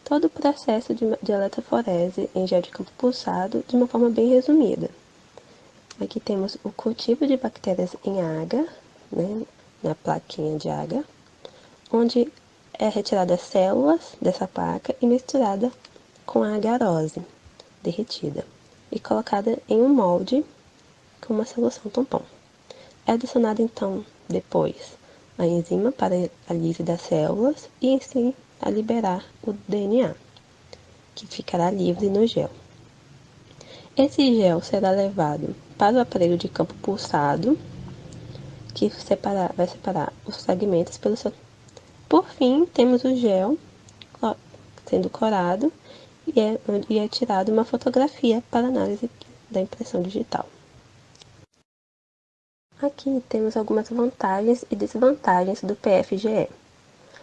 todo o processo de eletroforese em gel de campo pulsado de uma forma bem resumida. Aqui temos o cultivo de bactérias em agar, na plaquinha de agar, onde é retirada as células dessa placa e misturada com a agarose derretida e colocada em um molde com uma solução tampão. É adicionada então depois a enzima para a lise das células e assim a liberar o DNA, que ficará livre no gel. Esse gel será levado para o aparelho de campo pulsado, que vai separar os fragmentos pelo seu. Por fim, temos o gel sendo corado e é tirada uma fotografia para análise da impressão digital. Aqui temos algumas vantagens e desvantagens do PFGE.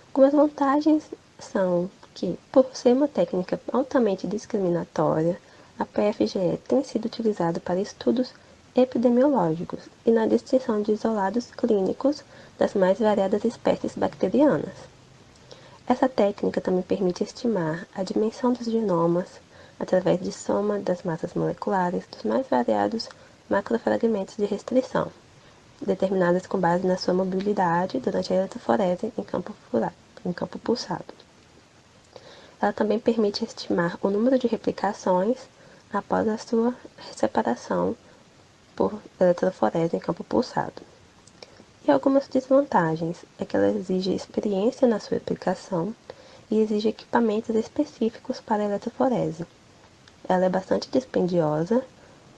Algumas vantagens são que, por ser uma técnica altamente discriminatória, a PFGE tem sido utilizada para estudos epidemiológicos e na distinção de isolados clínicos das mais variadas espécies bacterianas. Essa técnica também permite estimar a dimensão dos genomas através de soma das massas moleculares dos mais variados macrofragmentos de restrição, determinadas com base na sua mobilidade durante a eletroforese em campo pulsado. Ela também permite estimar o número de replicações após a sua separação por eletroforese em campo pulsado. E algumas desvantagens é que ela exige experiência na sua aplicação e exige equipamentos específicos para a eletroforese. Ela é bastante dispendiosa,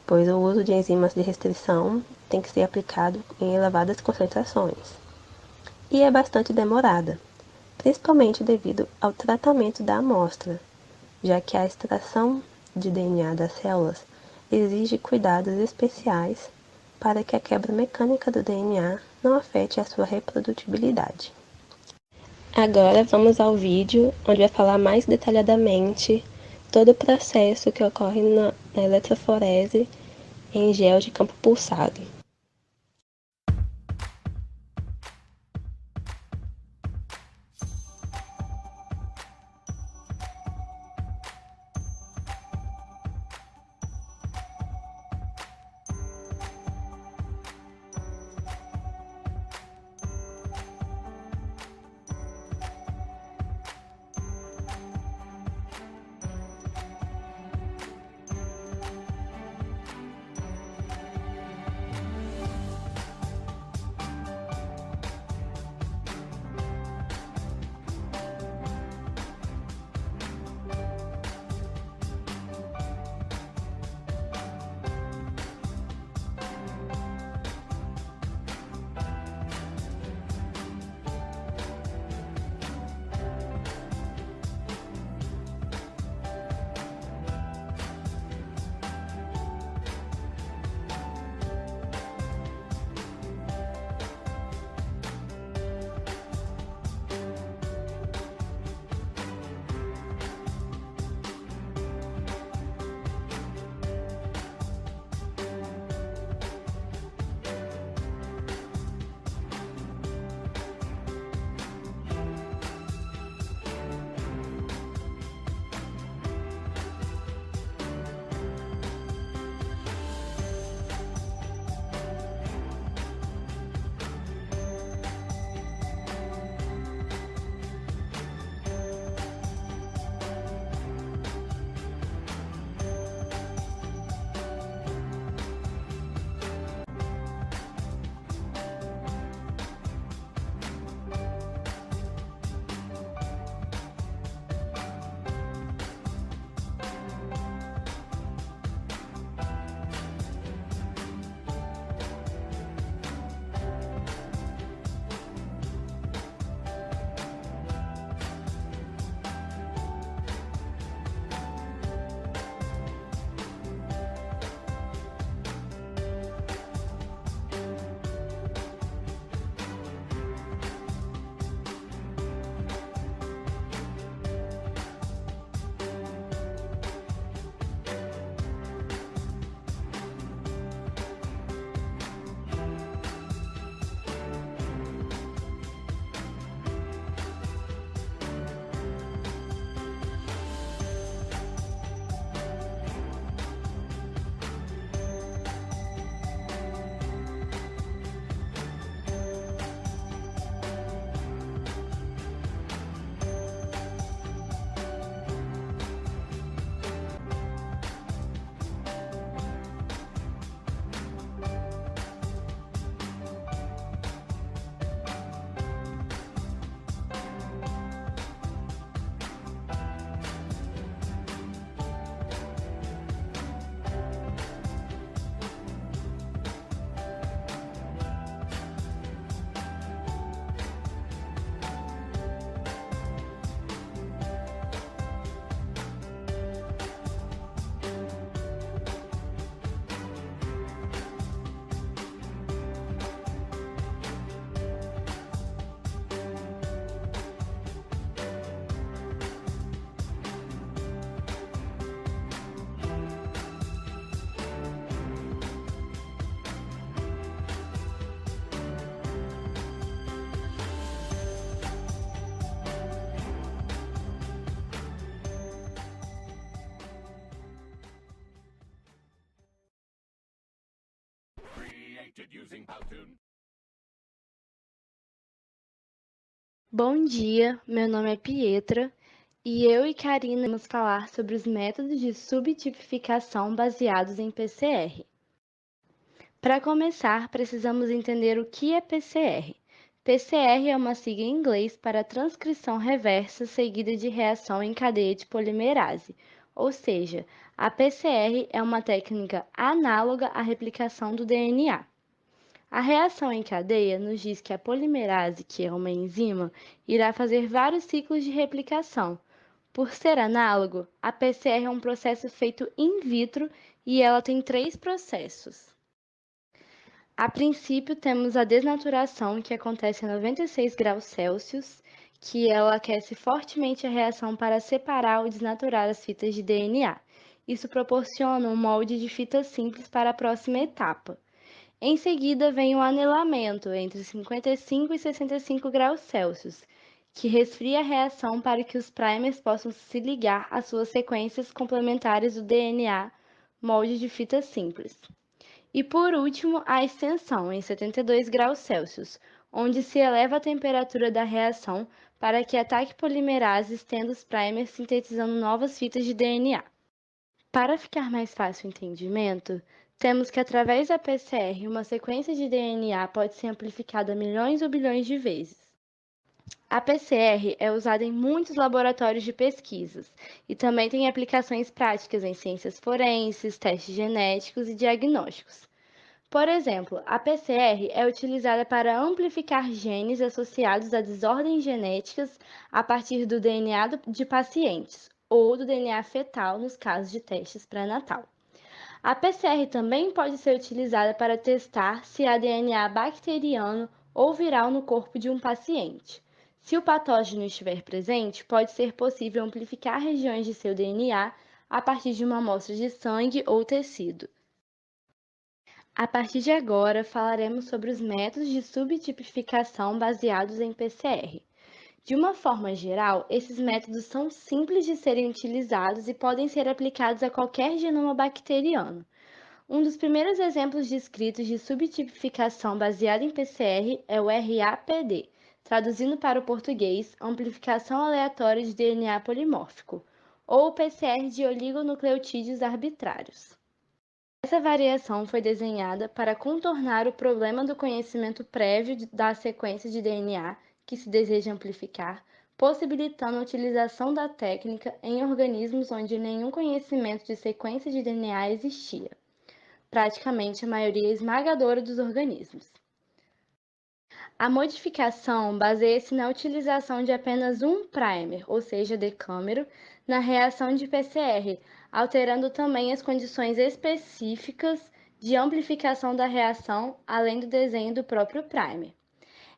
pois o uso de enzimas de restrição tem que ser aplicado em elevadas concentrações. E é bastante demorada, principalmente devido ao tratamento da amostra, já que a extração de DNA das células exige cuidados especiais para que a quebra mecânica do DNA não afete a sua reprodutibilidade. Agora vamos ao vídeo onde vai falar mais detalhadamente todo o processo que ocorre na eletroforese em gel de campo pulsado. Bom dia, meu nome é Pietra e eu e Karina vamos falar sobre os métodos de subtipificação baseados em PCR. Para começar, precisamos entender o que é PCR. PCR é uma sigla em inglês para transcrição reversa seguida de reação em cadeia de polimerase, ou seja, a PCR é uma técnica análoga à replicação do DNA. A reação em cadeia nos diz que a polimerase, que é uma enzima, irá fazer vários ciclos de replicação. Por ser análogo, a PCR é um processo feito in vitro e ela tem 3 processos. A princípio, temos a desnaturação, que acontece a 96 graus Celsius, que ela aquece fortemente a reação para separar ou desnaturar as fitas de DNA. Isso proporciona um molde de fita simples para a próxima etapa. Em seguida, vem o anelamento, entre 55 e 65 graus Celsius, que resfria a reação para que os primers possam se ligar às suas sequências complementares do DNA, molde de fita simples. E por último, a extensão, em 72 graus Celsius, onde se eleva a temperatura da reação para que ataque polimerase estenda os primers sintetizando novas fitas de DNA. Para ficar mais fácil o entendimento, temos que através da PCR uma sequência de DNA pode ser amplificada milhões ou bilhões de vezes. A PCR é usada em muitos laboratórios de pesquisas e também tem aplicações práticas em ciências forenses, testes genéticos e diagnósticos. Por exemplo, a PCR é utilizada para amplificar genes associados a desordens genéticas a partir do DNA de pacientes ou do DNA fetal nos casos de testes pré-natal. A PCR também pode ser utilizada para testar se há DNA bacteriano ou viral no corpo de um paciente. Se o patógeno estiver presente, pode ser possível amplificar regiões de seu DNA a partir de uma amostra de sangue ou tecido. A partir de agora, falaremos sobre os métodos de subtipificação baseados em PCR. De uma forma geral, esses métodos são simples de serem utilizados e podem ser aplicados a qualquer genoma bacteriano. Um dos primeiros exemplos descritos de subtipificação baseada em PCR é o RAPD, traduzindo para o português, amplificação aleatória de DNA polimórfico, ou PCR de oligonucleotídeos arbitrários. Essa variação foi desenhada para contornar o problema do conhecimento prévio da sequência de DNA que se deseja amplificar, possibilitando a utilização da técnica em organismos onde nenhum conhecimento de sequência de DNA existia, praticamente a maioria esmagadora dos organismos. A modificação baseia-se na utilização de apenas um primer, ou seja, decâmero, na reação de PCR, alterando também as condições específicas de amplificação da reação, além do desenho do próprio primer.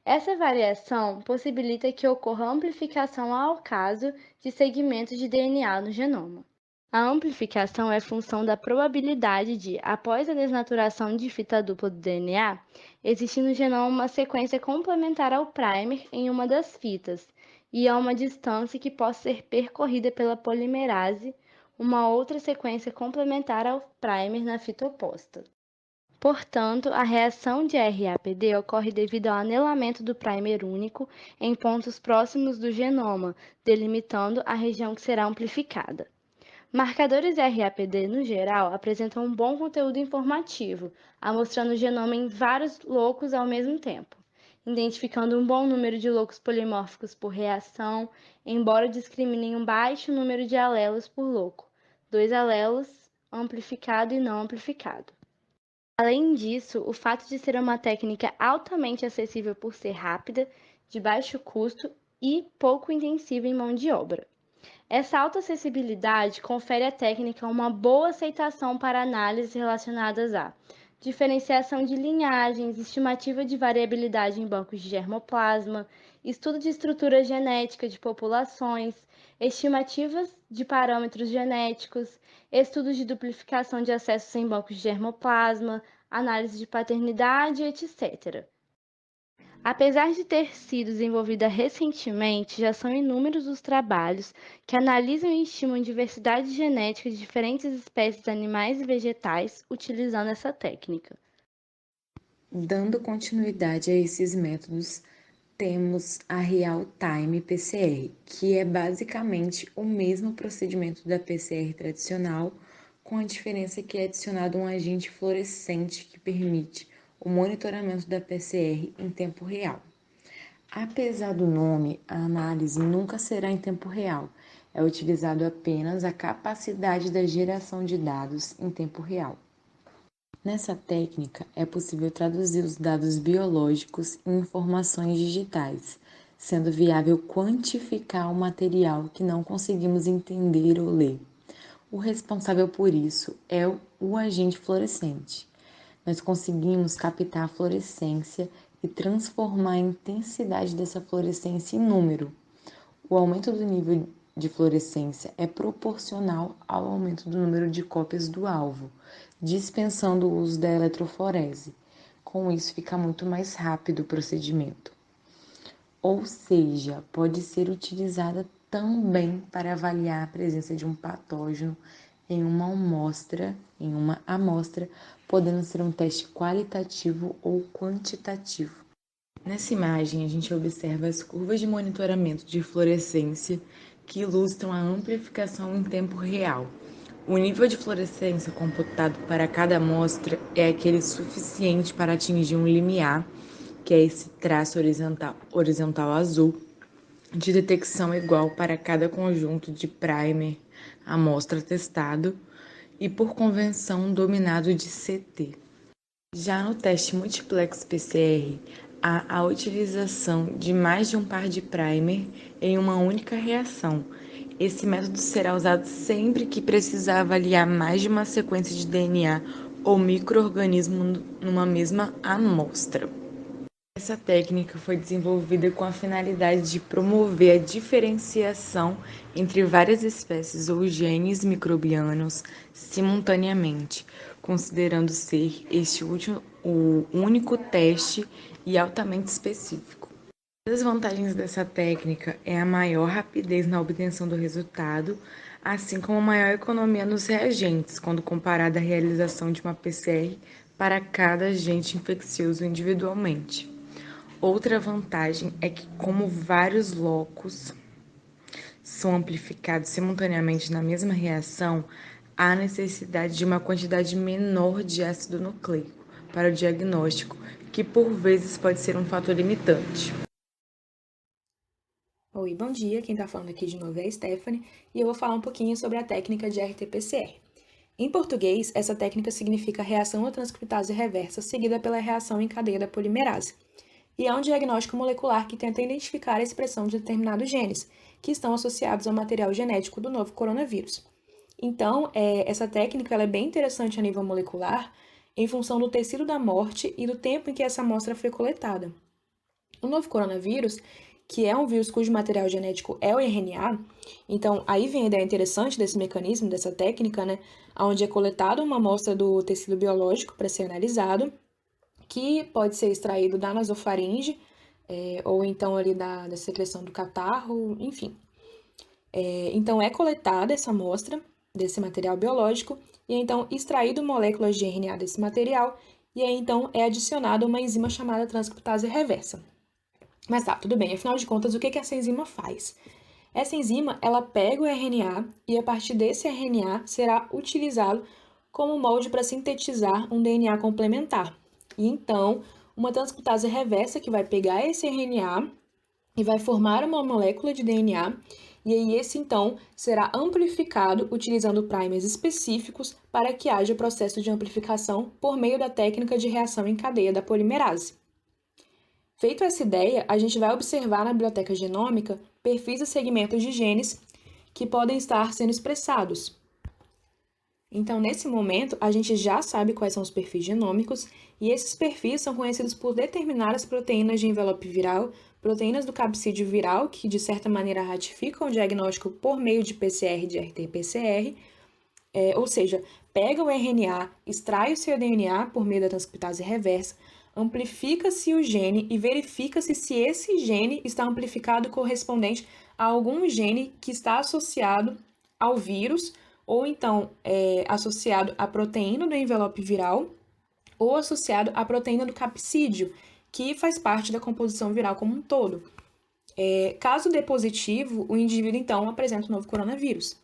Essa variação possibilita que ocorra amplificação ao caso de segmentos de DNA no genoma. A amplificação é função da probabilidade de, após a desnaturação de fita dupla do DNA, existir no genoma uma sequência complementar ao primer em uma das fitas, e a uma distância que possa ser percorrida pela polimerase, uma outra sequência complementar ao primer na fita oposta. Portanto, a reação de RAPD ocorre devido ao anelamento do primer único em pontos próximos do genoma, delimitando a região que será amplificada. Marcadores RAPD, no geral, apresentam um bom conteúdo informativo, mostrando o genoma em vários locos ao mesmo tempo, identificando um bom número de locos polimórficos por reação, embora discriminem um baixo número de alelos por loco, 2 alelos, amplificado e não amplificado. Além disso, o fato de ser uma técnica altamente acessível por ser rápida, de baixo custo e pouco intensiva em mão de obra. Essa alta acessibilidade confere à técnica uma boa aceitação para análises relacionadas a diferenciação de linhagens, estimativa de variabilidade em bancos de germoplasma, estudo de estrutura genética de populações, estimativas de parâmetros genéticos, estudos de duplicação de acessos em bancos de germoplasma, análise de paternidade, etc. Apesar de ter sido desenvolvida recentemente, já são inúmeros os trabalhos que analisam e estimam diversidade genética de diferentes espécies animais e vegetais utilizando essa técnica. Dando continuidade a esses métodos, temos a Real-Time PCR, que é basicamente o mesmo procedimento da PCR tradicional, com a diferença que é adicionado um agente fluorescente que permite o monitoramento da PCR em tempo real. Apesar do nome, a análise nunca será em tempo real. É utilizado apenas a capacidade da geração de dados em tempo real. Nessa técnica, é possível traduzir os dados biológicos em informações digitais, sendo viável quantificar o material que não conseguimos entender ou ler. O responsável por isso é o agente fluorescente. Nós conseguimos captar a fluorescência e transformar a intensidade dessa fluorescência em número. O aumento do nível de fluorescência é proporcional ao aumento do número de cópias do alvo, dispensando o uso da eletroforese. Com isso, fica muito mais rápido o procedimento. Ou seja, pode ser utilizada também para avaliar a presença de um patógeno em uma amostra, podendo ser um teste qualitativo ou quantitativo. Nessa imagem, a gente observa as curvas de monitoramento de fluorescência que ilustram a amplificação em tempo real. O nível de fluorescência computado para cada amostra é aquele suficiente para atingir um limiar, que é esse traço horizontal azul, de detecção igual para cada conjunto de primer amostra testado e por convenção dominado de CT. Já no teste multiplex PCR, há a utilização de mais de um par de primer em uma única reação. Esse método será usado sempre que precisar avaliar mais de uma sequência de DNA ou micro-organismo numa mesma amostra. Essa técnica foi desenvolvida com a finalidade de promover a diferenciação entre várias espécies ou genes microbianos simultaneamente, considerando ser este último o único teste e altamente específico. As vantagens dessa técnica é a maior rapidez na obtenção do resultado, assim como a maior economia nos reagentes, quando comparada à realização de uma PCR para cada agente infeccioso individualmente. Outra vantagem é que, como vários locos são amplificados simultaneamente na mesma reação, há necessidade de uma quantidade menor de ácido nucleico para o diagnóstico, que por vezes pode ser um fator limitante. Oi, bom dia. Quem está falando aqui de novo é a Stephanie e eu vou falar um pouquinho sobre a técnica de RT-PCR. Em português, essa técnica significa reação à transcriptase reversa seguida pela reação em cadeia da polimerase. E é um diagnóstico molecular que tenta identificar a expressão de determinados genes, que estão associados ao material genético do novo coronavírus. Então, essa técnica ela é bem interessante a nível molecular, em função do tecido da morte e do tempo em que essa amostra foi coletada. O novo coronavírus, que é um vírus cujo material genético é o RNA, então aí vem a ideia interessante desse mecanismo, dessa técnica, né, onde é coletada uma amostra do tecido biológico para ser analisado, que pode ser extraído da nasofaringe, ou então ali da secreção do catarro, enfim. Então, é coletada essa amostra desse material biológico, e é então extraído moléculas de RNA desse material, e aí então é adicionada uma enzima chamada transcriptase reversa. Mas tá, tudo bem, afinal de contas, o que essa enzima faz? Essa enzima, ela pega o RNA, e a partir desse RNA será utilizado como molde para sintetizar um DNA complementar. E então, uma transcriptase reversa que vai pegar esse RNA e vai formar uma molécula de DNA, e aí esse então será amplificado utilizando primers específicos para que haja processo de amplificação por meio da técnica de reação em cadeia da polimerase. Feito essa ideia, a gente vai observar na biblioteca genômica perfis e segmentos de genes que podem estar sendo expressados. Então, nesse momento, a gente já sabe quais são os perfis genômicos, e esses perfis são conhecidos por determinar as proteínas de envelope viral, proteínas do capsídeo viral, que de certa maneira ratificam o diagnóstico por meio de PCR de RT-PCR, ou seja, pega o RNA, extrai o seu DNA por meio da transcriptase reversa, amplifica-se o gene e verifica-se se esse gene está amplificado correspondente a algum gene que está associado ao vírus, ou então associado à proteína do envelope viral, ou associado à proteína do capsídeo, que faz parte da composição viral como um todo. Caso dê positivo, o indivíduo então apresenta o novo coronavírus.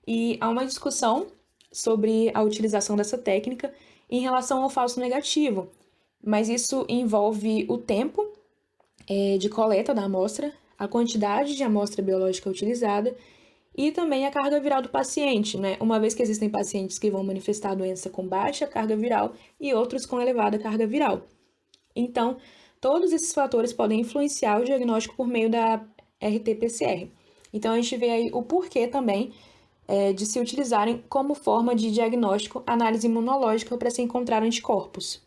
E há uma discussão sobre a utilização dessa técnica em relação ao falso negativo, mas isso envolve o tempo de coleta da amostra, a quantidade de amostra biológica utilizada e também a carga viral do paciente, né? Uma vez que existem pacientes que vão manifestar a doença com baixa carga viral e outros com elevada carga viral. Então, todos esses fatores podem influenciar o diagnóstico por meio da RT-PCR. Então, a gente vê aí o porquê também de se utilizarem como forma de diagnóstico análise imunológica para se encontrar anticorpos.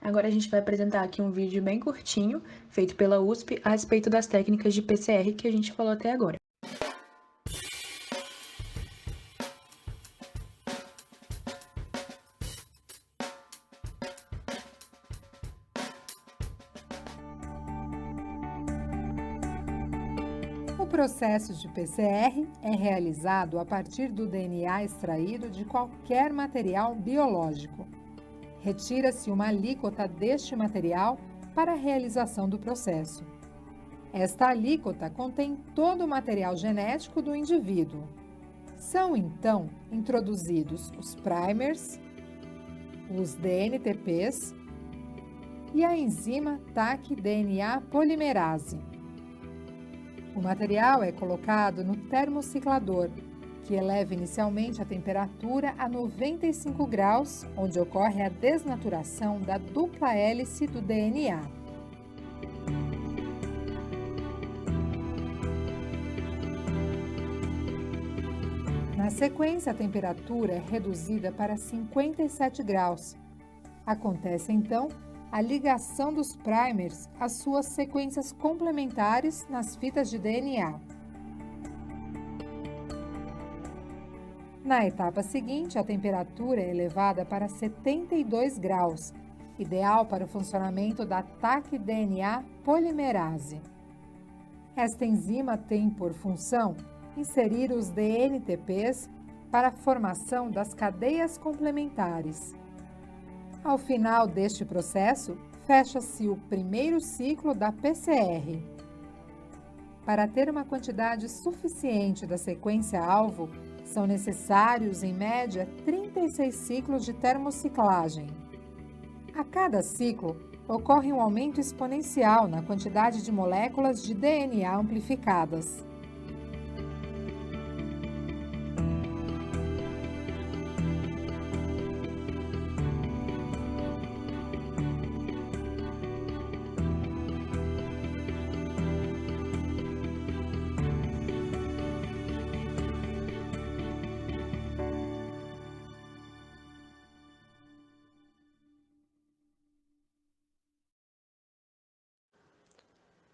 Agora a gente vai apresentar aqui um vídeo bem curtinho, feito pela USP, a respeito das técnicas de PCR que a gente falou até agora. O processo de PCR é realizado a partir do DNA extraído de qualquer material biológico. Retira-se uma alíquota deste material para a realização do processo. Esta alíquota contém todo o material genético do indivíduo. São, então, introduzidos os primers, os DNTPs e a enzima TAC-DNA polimerase. O material é colocado no termociclador, que eleva inicialmente a temperatura a 95 graus, onde ocorre a desnaturação da dupla hélice do DNA. Na sequência, a temperatura é reduzida para 57 graus. Acontece, então, a ligação dos primers às suas sequências complementares nas fitas de DNA. Na etapa seguinte, a temperatura é elevada para 72 graus, ideal para o funcionamento da TAC-DNA polimerase. Esta enzima tem por função inserir os DNTPs para a formação das cadeias complementares. Ao final deste processo, fecha-se o primeiro ciclo da PCR. Para ter uma quantidade suficiente da sequência-alvo, são necessários, em média, 36 ciclos de termociclagem. A cada ciclo, ocorre um aumento exponencial na quantidade de moléculas de DNA amplificadas.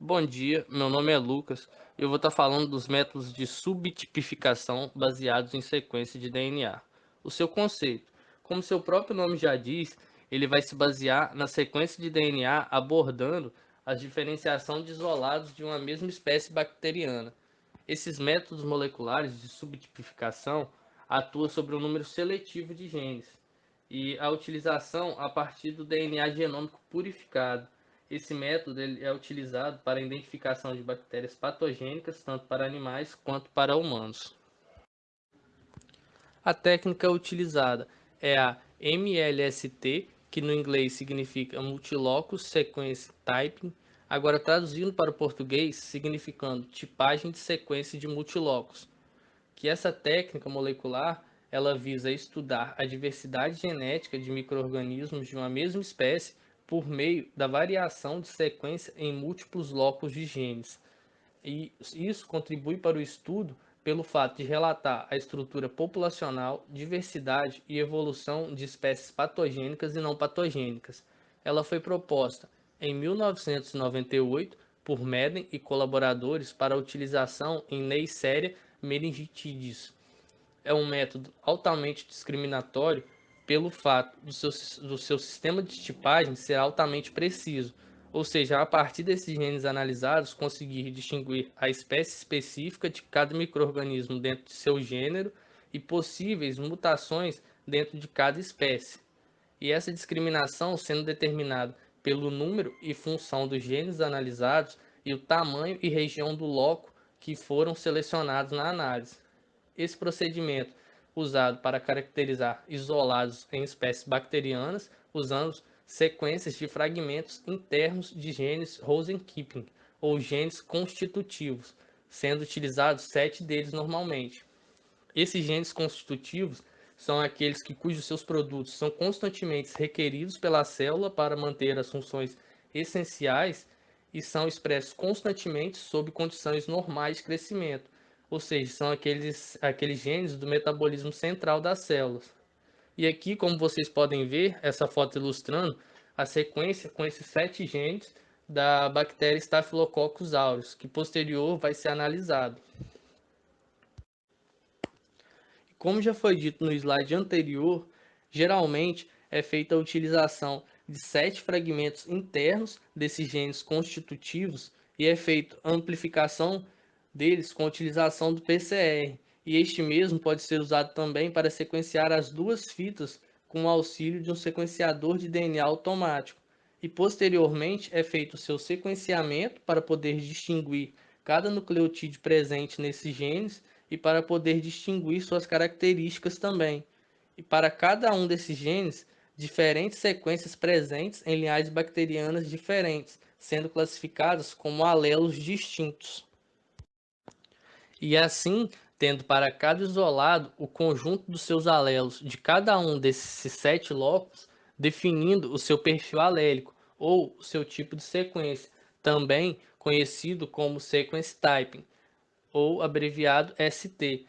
Bom dia, meu nome é Lucas e eu vou estar falando dos métodos de subtipificação baseados em sequência de DNA. O seu conceito, como seu próprio nome já diz, ele vai se basear na sequência de DNA abordando a diferenciação de isolados de uma mesma espécie bacteriana. Esses métodos moleculares de subtipificação atuam sobre um número seletivo de genes e a utilização a partir do DNA genômico purificado. Esse método ele é utilizado para a identificação de bactérias patogênicas, tanto para animais quanto para humanos. A técnica utilizada é a MLST, que no inglês significa Multilocus Sequence Typing, agora traduzindo para o português, significando tipagem de sequência de multilocos, que essa técnica molecular ela visa estudar a diversidade genética de micro-organismos de uma mesma espécie por meio da variação de sequência em múltiplos locos de genes. E isso contribui para o estudo pelo fato de relatar a estrutura populacional, diversidade e evolução de espécies patogênicas e não patogênicas. Ela foi proposta em 1998 por Madden e colaboradores para utilização em Neisseria meningitidis. É um método altamente discriminatório pelo fato do seu sistema de tipagem ser altamente preciso, ou seja, a partir desses genes analisados, conseguir distinguir a espécie específica de cada micro-organismo dentro de seu gênero e possíveis mutações dentro de cada espécie. E essa discriminação sendo determinada pelo número e função dos genes analisados e o tamanho e região do loco que foram selecionados na análise. Esse procedimento usado para caracterizar isolados em espécies bacterianas, usando sequências de fragmentos internos de genes Rosenkeeping, ou genes constitutivos, sendo utilizados 7 deles normalmente. Esses genes constitutivos são aqueles cujos seus produtos são constantemente requeridos pela célula para manter as funções essenciais e são expressos constantemente sob condições normais de crescimento, ou seja, são aqueles genes do metabolismo central das células. E aqui, como vocês podem ver, essa foto ilustrando a sequência com esses 7 genes da bactéria Staphylococcus aureus, que posterior vai ser analisado. Como já foi dito no slide anterior, geralmente é feita a utilização de 7 fragmentos internos desses genes constitutivos e é feita a amplificação deles com a utilização do PCR. E este mesmo pode ser usado também para sequenciar as 2 fitas com o auxílio de um sequenciador de DNA automático. E posteriormente é feito o seu sequenciamento para poder distinguir cada nucleotídeo presente nesses genes e para poder distinguir suas características também. E para cada um desses genes, diferentes sequências presentes em linhagens bacterianas diferentes, sendo classificadas como alelos distintos. E assim, tendo para cada isolado o conjunto dos seus alelos de cada um desses 7 locos, definindo o seu perfil alélico, ou o seu tipo de sequência, também conhecido como sequence typing, ou abreviado ST,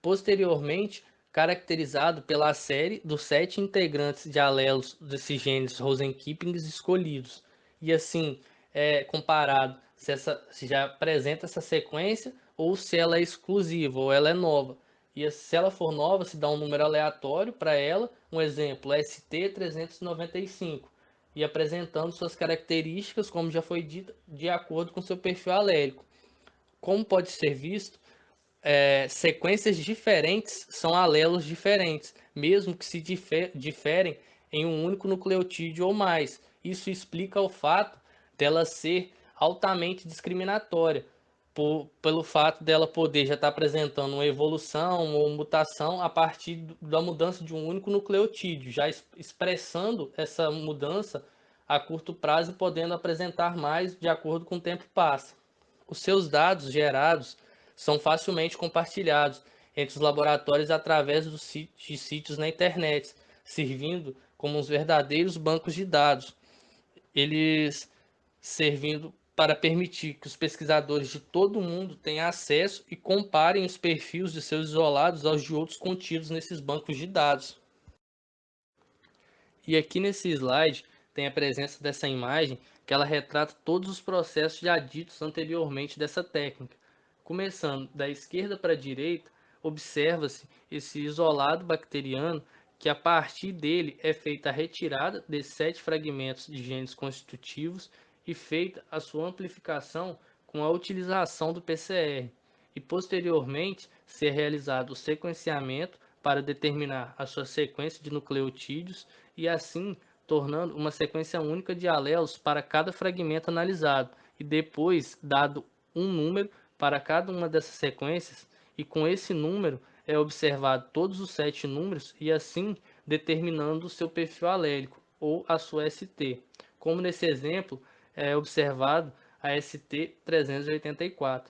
posteriormente caracterizado pela série dos 7 integrantes de alelos desses genes Rosenkeeping escolhidos. E assim é comparado se já apresenta essa sequência ou se ela é exclusiva ou ela é nova. E se ela for nova, se dá um número aleatório para ela, um exemplo, ST395, e apresentando suas características, como já foi dito, de acordo com seu perfil alélico. Como pode ser visto, sequências diferentes são alelos diferentes, mesmo que se diferem em um único nucleotídeo ou mais. Isso explica o fato dela ser altamente discriminatória, pelo fato dela poder já estar apresentando uma evolução ou mutação a partir da mudança de um único nucleotídeo, já expressando essa mudança a curto prazo e podendo apresentar mais de acordo com o tempo passa. Os seus dados gerados são facilmente compartilhados entre os laboratórios através de sítios na internet, servindo como uns verdadeiros bancos de dados. Eles servindo para permitir que os pesquisadores de todo o mundo tenham acesso e comparem os perfis de seus isolados aos de outros contidos nesses bancos de dados. E aqui nesse slide tem a presença dessa imagem que ela retrata todos os processos já ditos anteriormente dessa técnica. Começando da esquerda para a direita, observa-se esse isolado bacteriano que a partir dele é feita a retirada desses 7 fragmentos de genes constitutivos e feita a sua amplificação com a utilização do PCR. E posteriormente ser realizado o sequenciamento para determinar a sua sequência de nucleotídeos e assim tornando uma sequência única de alelos para cada fragmento analisado e depois dado um número para cada uma dessas sequências e com esse número é observado todos os 7 números e assim determinando o seu perfil alélico ou a sua ST. Como nesse exemplo é observado a ST384.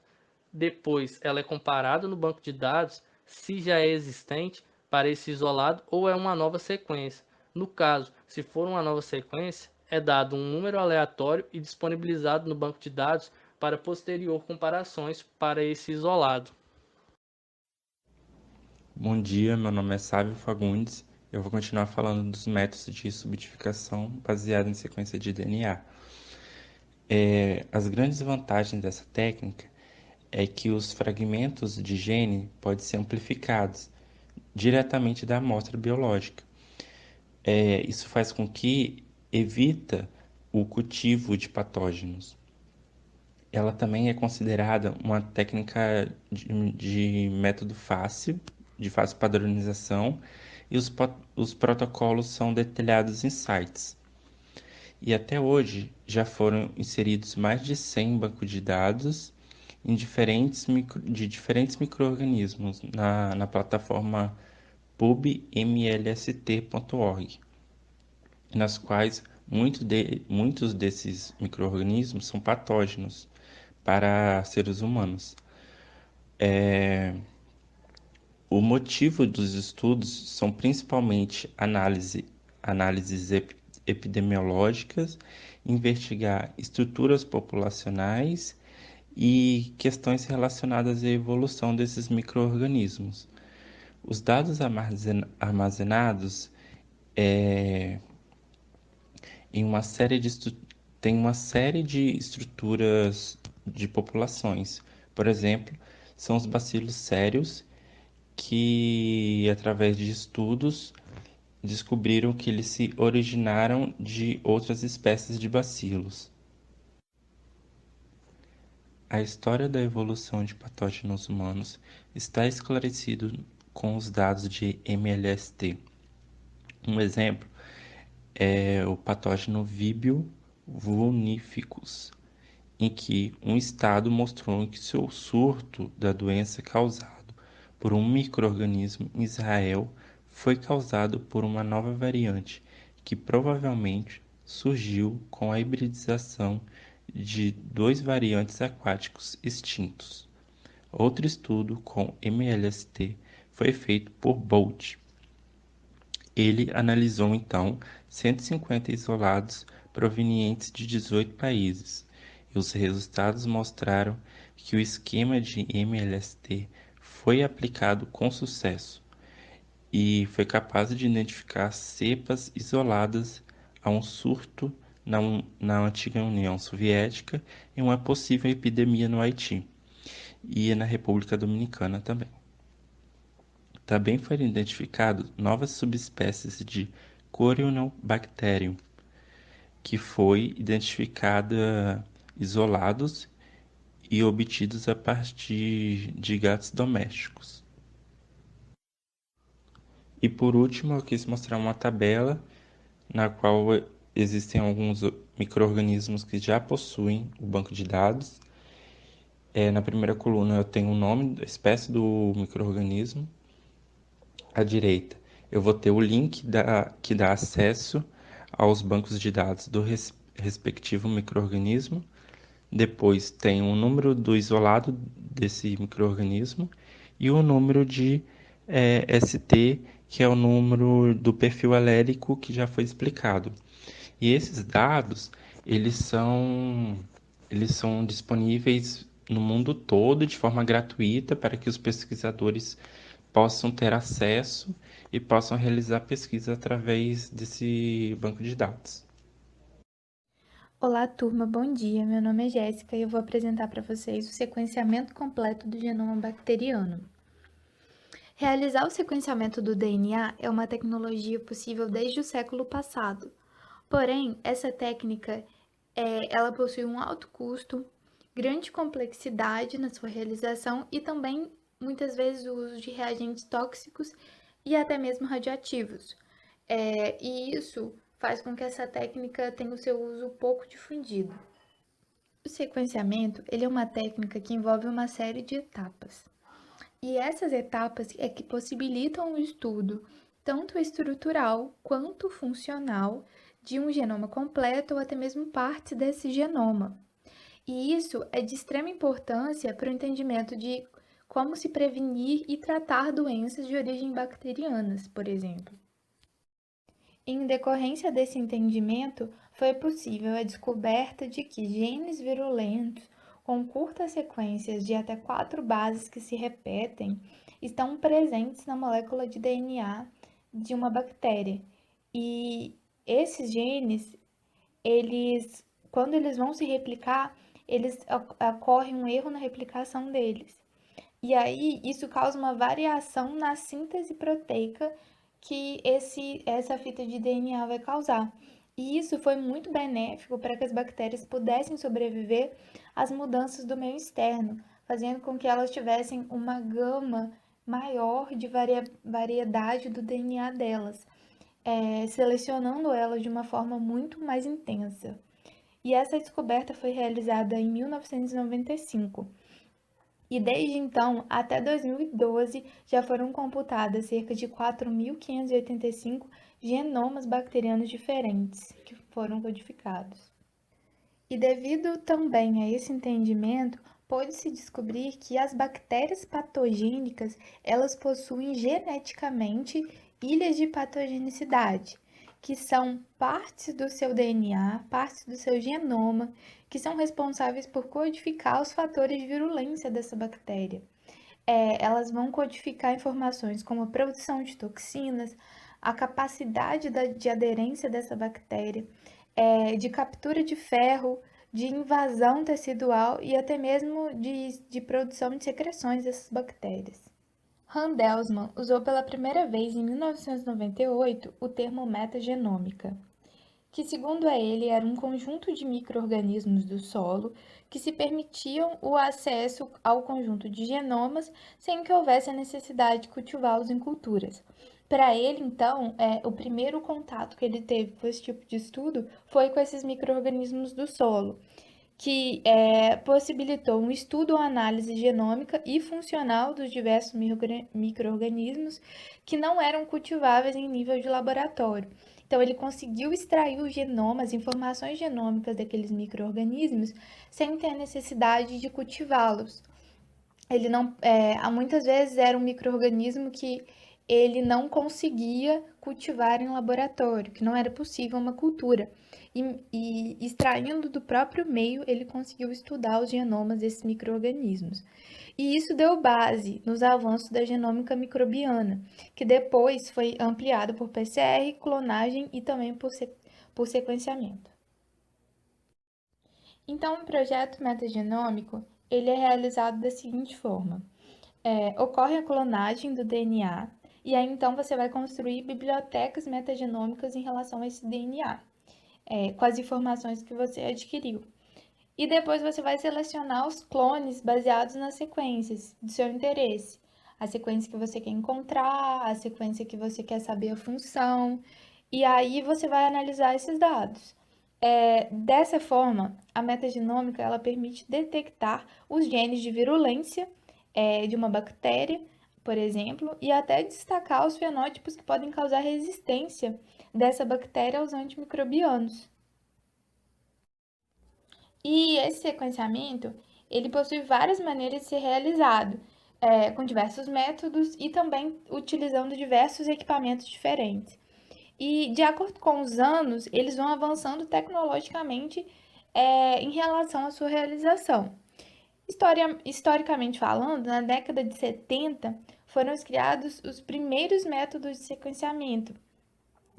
Depois ela é comparada no banco de dados se já é existente para esse isolado ou é uma nova sequência. No caso, se for uma nova sequência, é dado um número aleatório e disponibilizado no banco de dados para posterior comparações para esse isolado. Bom dia, meu nome é Sávio Fagundes. Eu vou continuar falando dos métodos de subtipificação baseado em sequência de DNA. As grandes vantagens dessa técnica é que os fragmentos de gene podem ser amplificados diretamente da amostra biológica. Isso faz com que evita o cultivo de patógenos. Ela também é considerada uma técnica de método fácil de fácil padronização e os protocolos são detalhados em sites. E até hoje já foram inseridos mais de 100 bancos de dados de diferentes micro-organismos na plataforma pubmlst.org, nas quais muitos desses micro-organismos são patógenos para seres humanos. O motivo dos estudos são principalmente análises epidemiológicas, investigar estruturas populacionais e questões relacionadas à evolução desses micro-organismos. Os dados armazenados tem uma série de estruturas de populações. Por exemplo, são os bacilos sérios que, através de estudos, descobriram que eles se originaram de outras espécies de bacilos. A história da evolução de patógenos humanos está esclarecido com os dados de MLST. Um exemplo é o patógeno Vibrio vulnificus, em que um estado mostrou que seu surto da doença causado por um micro-organismo em Israel foi causado por uma nova variante que provavelmente surgiu com a hibridização de 2 variantes aquáticos extintos. Outro estudo com MLST foi feito por Bolt. Ele analisou então 150 isolados provenientes de 18 países, e os resultados mostraram que o esquema de MLST foi aplicado com sucesso e foi capaz de identificar cepas isoladas a um surto na antiga União Soviética e uma possível epidemia no Haiti e na República Dominicana também. Também foram identificadas novas subespécies de Corynebacterium, que foi identificada isolados e obtidos a partir de gatos domésticos. E por último, eu quis mostrar uma tabela na qual existem alguns micro-organismos que já possuem o banco de dados. Na primeira coluna eu tenho o nome da espécie do micro-organismo. À direita, eu vou ter o link que dá acesso aos bancos de dados do respectivo micro-organismo. Depois tem o número do isolado desse micro-organismo e o número de ST, que é o número do perfil alélico que já foi explicado. E esses dados, eles são disponíveis no mundo todo de forma gratuita para que os pesquisadores possam ter acesso e possam realizar pesquisa através desse banco de dados. Olá, turma, bom dia. Meu nome é Jéssica e eu vou apresentar para vocês o sequenciamento completo do genoma bacteriano. Realizar o sequenciamento do DNA é uma tecnologia possível desde o século passado. Porém, essa técnica ela possui um alto custo, grande complexidade na sua realização e também, muitas vezes, o uso de reagentes tóxicos e até mesmo radioativos. E isso faz com que essa técnica tenha o seu uso pouco difundido. O sequenciamento ele é uma técnica que envolve uma série de etapas. E essas etapas é que possibilitam o estudo tanto estrutural quanto funcional de um genoma completo ou até mesmo partes desse genoma. E isso é de extrema importância para o entendimento de como se prevenir e tratar doenças de origem bacterianas, por exemplo. Em decorrência desse entendimento, foi possível a descoberta de que genes virulentos com curtas sequências de até 4 bases que se repetem estão presentes na molécula de DNA de uma bactéria. E esses genes, quando eles vão se replicar, ocorre um erro na replicação deles. E aí, isso causa uma variação na síntese proteica que essa fita de DNA vai causar. E isso foi muito benéfico para que as bactérias pudessem sobreviver às mudanças do meio externo, fazendo com que elas tivessem uma gama maior de variedade do DNA delas, selecionando elas de uma forma muito mais intensa. E essa descoberta foi realizada em 1995. E desde então, até 2012, já foram computadas cerca de 4.585 genomas bacterianos diferentes que foram codificados. E devido também a esse entendimento, pôde-se descobrir que as bactérias patogênicas, elas possuem geneticamente ilhas de patogenicidade, que são partes do seu DNA, partes do seu genoma, que são responsáveis por codificar os fatores de virulência dessa bactéria. Elas vão codificar informações como a produção de toxinas, a capacidade de aderência dessa bactéria, de captura de ferro, de invasão tecidual e até mesmo de produção de secreções dessas bactérias. Handelsman usou pela primeira vez em 1998 o termo metagenômica, que segundo ele era um conjunto de micro-organismos do solo que se permitiam o acesso ao conjunto de genomas sem que houvesse a necessidade de cultivá-los em culturas. Para ele, então, o primeiro contato que ele teve com esse tipo de estudo foi com esses micro-organismos do solo, que possibilitou um estudo ou análise genômica e funcional dos diversos micro-organismos que não eram cultiváveis em nível de laboratório. Então, ele conseguiu extrair o genoma, as informações genômicas daqueles micro-organismos, sem ter a necessidade de cultivá-los. Ele não, muitas vezes era um micro-organismo que ele não conseguia cultivar em laboratório, que não era possível uma cultura. E extraindo do próprio meio, ele conseguiu estudar os genomas desses micro-organismos. E isso deu base nos avanços da genômica microbiana, que depois foi ampliado por PCR, clonagem e também por sequenciamento. Então, o projeto metagenômico, ele é realizado da seguinte forma. Ocorre a clonagem do DNA, e aí então você vai construir bibliotecas metagenômicas em relação a esse DNA, com as informações que você adquiriu. E depois você vai selecionar os clones baseados nas sequências do seu interesse. A sequência que você quer encontrar, a sequência que você quer saber a função, e aí você vai analisar esses dados. Dessa forma, a metagenômica ela permite detectar os genes de virulência de uma bactéria, por exemplo, e até destacar os fenótipos que podem causar resistência dessa bactéria aos antimicrobianos. E esse sequenciamento, ele possui várias maneiras de ser realizado, com diversos métodos e também utilizando diversos equipamentos diferentes. E, de acordo com os anos, eles vão avançando tecnologicamente em relação à sua realização. Historicamente falando, na década de 70, foram criados os primeiros métodos de sequenciamento,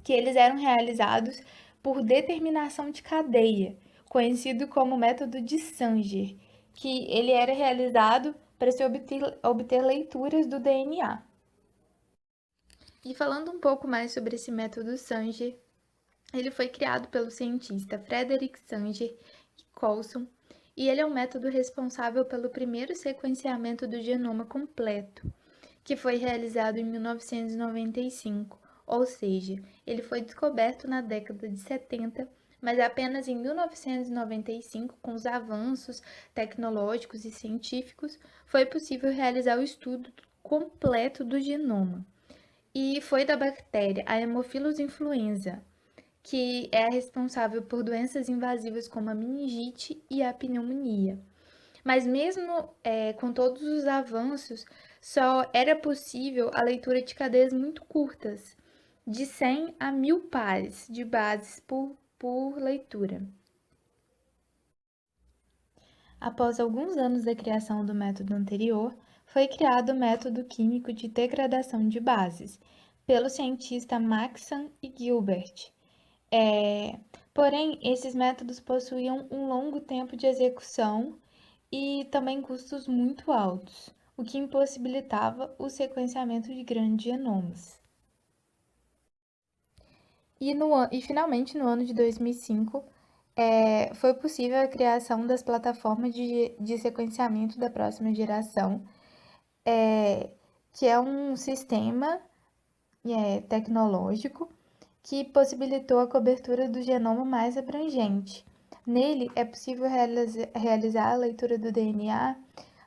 que eles eram realizados por determinação de cadeia, conhecido como método de Sanger, que ele era realizado para se obter leituras do DNA. E falando um pouco mais sobre esse método Sanger, ele foi criado pelo cientista Frederick Sanger e Coulson, e ele é um método responsável pelo primeiro sequenciamento do genoma completo, que foi realizado em 1995, ou seja, ele foi descoberto na década de 70, mas apenas em 1995, com os avanços tecnológicos e científicos, foi possível realizar o estudo completo do genoma. E foi da bactéria a Haemophilus influenza, que é responsável por doenças invasivas como a meningite e a pneumonia. Mas mesmo com todos os avanços, só era possível a leitura de cadeias muito curtas, de 100 a 1000 pares de bases por leitura. Após alguns anos da criação do método anterior, foi criado o método químico de degradação de bases, pelo cientista Maxam e Gilbert. Porém, esses métodos possuíam um longo tempo de execução e também custos muito altos, o que impossibilitava o sequenciamento de grandes genomas. E finalmente, no ano de 2005, foi possível a criação das plataformas de sequenciamento da próxima geração, que é um sistema tecnológico que possibilitou a cobertura do genoma mais abrangente. Nele, é possível realizar a leitura do DNA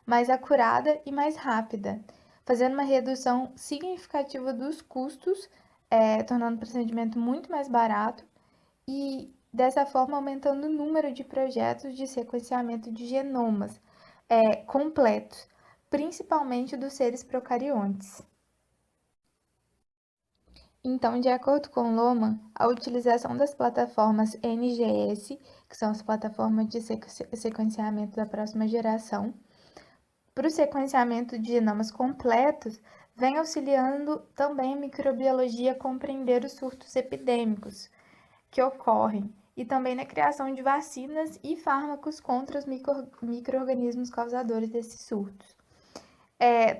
mais acurada e mais rápida, fazendo uma redução significativa dos custos, tornando o procedimento muito mais barato e, dessa forma, aumentando o número de projetos de sequenciamento de genomas completos, principalmente dos seres procariontes. Então, de acordo com Lohmann, a utilização das plataformas NGS, que são as plataformas de sequenciamento da próxima geração, para o sequenciamento de genomas completos, vem auxiliando também a microbiologia a compreender os surtos epidêmicos que ocorrem e também na criação de vacinas e fármacos contra os micro-organismos causadores desses surtos.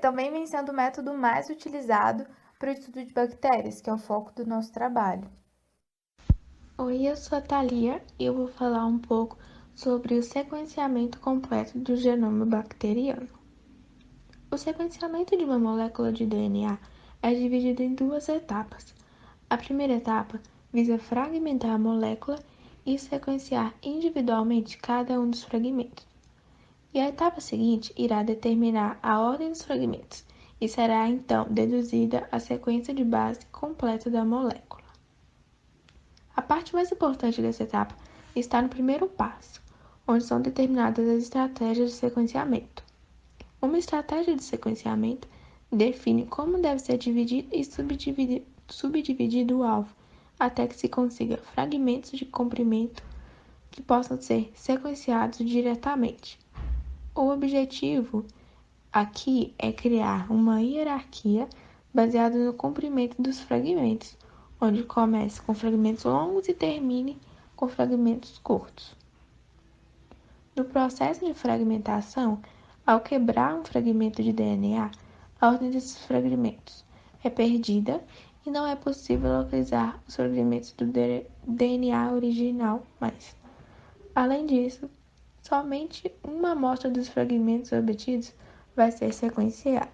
Também vem sendo o método mais utilizado para o estudo de bactérias, que é o foco do nosso trabalho. Oi, eu sou a Thalia e eu vou falar um pouco sobre o sequenciamento completo do genoma bacteriano. O sequenciamento de uma molécula de DNA é dividido em duas etapas. A primeira etapa visa fragmentar a molécula e sequenciar individualmente cada um dos fragmentos. E a etapa seguinte irá determinar a ordem dos fragmentos e será então deduzida a sequência de base completa da molécula. A parte mais importante dessa etapa está no primeiro passo, onde são determinadas as estratégias de sequenciamento. Uma estratégia de sequenciamento define como deve ser dividido e subdividido o alvo, até que se consiga fragmentos de comprimento que possam ser sequenciados diretamente. O objetivo aqui é criar uma hierarquia baseada no comprimento dos fragmentos, onde comece com fragmentos longos e termine com fragmentos curtos. No processo de fragmentação, ao quebrar um fragmento de DNA, a ordem desses fragmentos é perdida e não é possível localizar os fragmentos do DNA original mais. Além disso, somente uma amostra dos fragmentos obtidos vai ser sequenciada.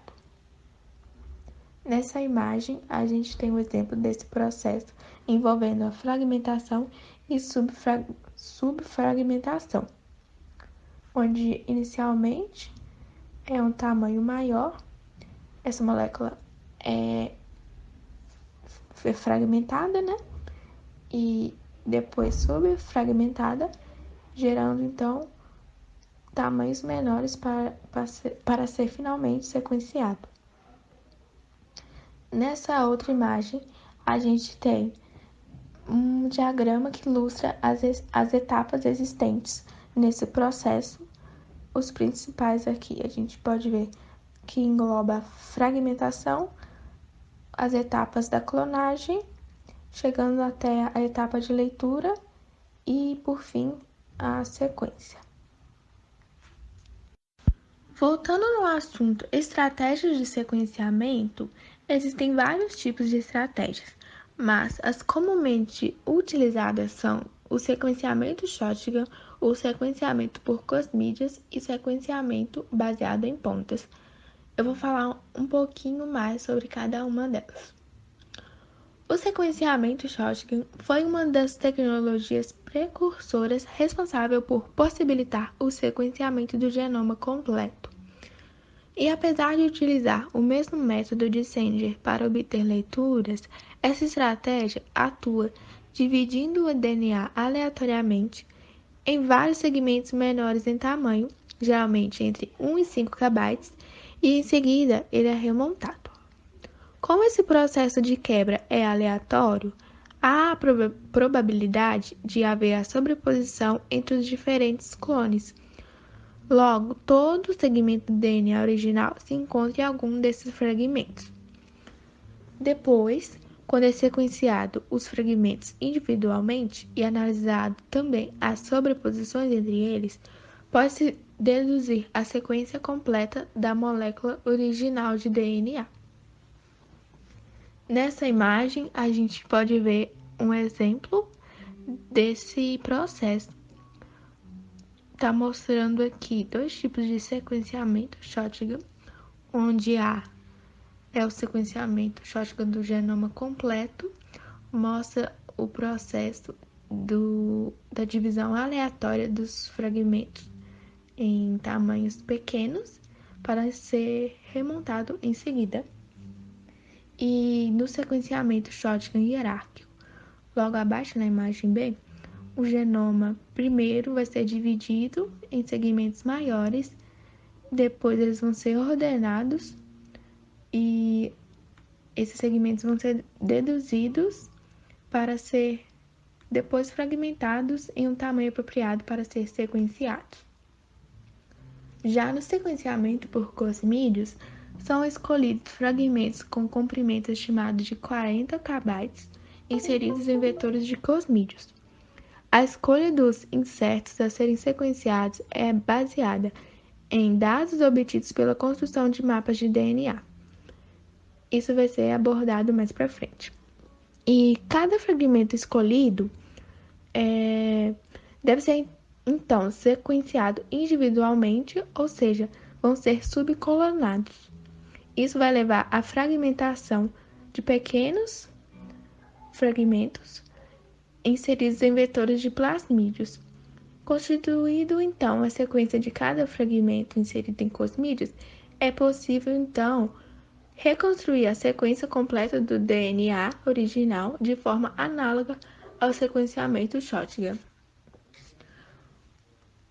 Nessa imagem, a gente tem um exemplo desse processo envolvendo a fragmentação e subfragmentação, onde inicialmente é um tamanho maior, essa molécula é fragmentada, né? E depois subfragmentada, gerando então tamanhos menores para ser finalmente sequenciado. Nessa outra imagem, a gente tem um diagrama que ilustra as etapas existentes nesse processo. Os principais aqui a gente pode ver que engloba a fragmentação, as etapas da clonagem, chegando até a etapa de leitura e, por fim, a sequência. Voltando no assunto estratégias de sequenciamento, existem vários tipos de estratégias, mas as comumente utilizadas são o sequenciamento shotgun, o sequenciamento por cosmídias e sequenciamento baseado em pontas. Eu vou falar um pouquinho mais sobre cada uma delas. O sequenciamento shotgun foi uma das tecnologias precursoras responsável por possibilitar o sequenciamento do genoma completo. E apesar de utilizar o mesmo método de Sanger para obter leituras, essa estratégia atua dividindo o DNA aleatoriamente em vários segmentos menores em tamanho, geralmente entre 1 e 5 KB, e em seguida ele é remontado. Como esse processo de quebra é aleatório, há a probabilidade de haver a sobreposição entre os diferentes clones. Logo, todo o segmento do DNA original se encontra em algum desses fragmentos. Depois, quando é sequenciado os fragmentos individualmente e analisado também as sobreposições entre eles, pode-se deduzir a sequência completa da molécula original de DNA. Nessa imagem, a gente pode ver um exemplo desse processo. Está mostrando aqui dois tipos de sequenciamento shotgun, onde há é o sequenciamento shotgun do genoma completo, mostra o processo da divisão aleatória dos fragmentos em tamanhos pequenos para ser remontado em seguida. E no sequenciamento shotgun hierárquico, logo abaixo na imagem B, o genoma primeiro vai ser dividido em segmentos maiores, depois eles vão ser ordenados e esses segmentos vão ser deduzidos para ser depois fragmentados em um tamanho apropriado para ser sequenciados. Já no sequenciamento por cosmídeos, são escolhidos fragmentos com comprimento estimado de 40 kB inseridos em vetores de cosmídeos. A escolha dos insertos a serem sequenciados é baseada em dados obtidos pela construção de mapas de DNA. Isso vai ser abordado mais para frente. E cada fragmento escolhido deve ser, então, sequenciado individualmente, ou seja, vão ser subcolonados. Isso vai levar à fragmentação de pequenos fragmentos inseridos em vetores de plasmídeos. Constituído, então, a sequência de cada fragmento inserido em cosmídeos, é possível, então, reconstruir a sequência completa do DNA original de forma análoga ao sequenciamento shotgun.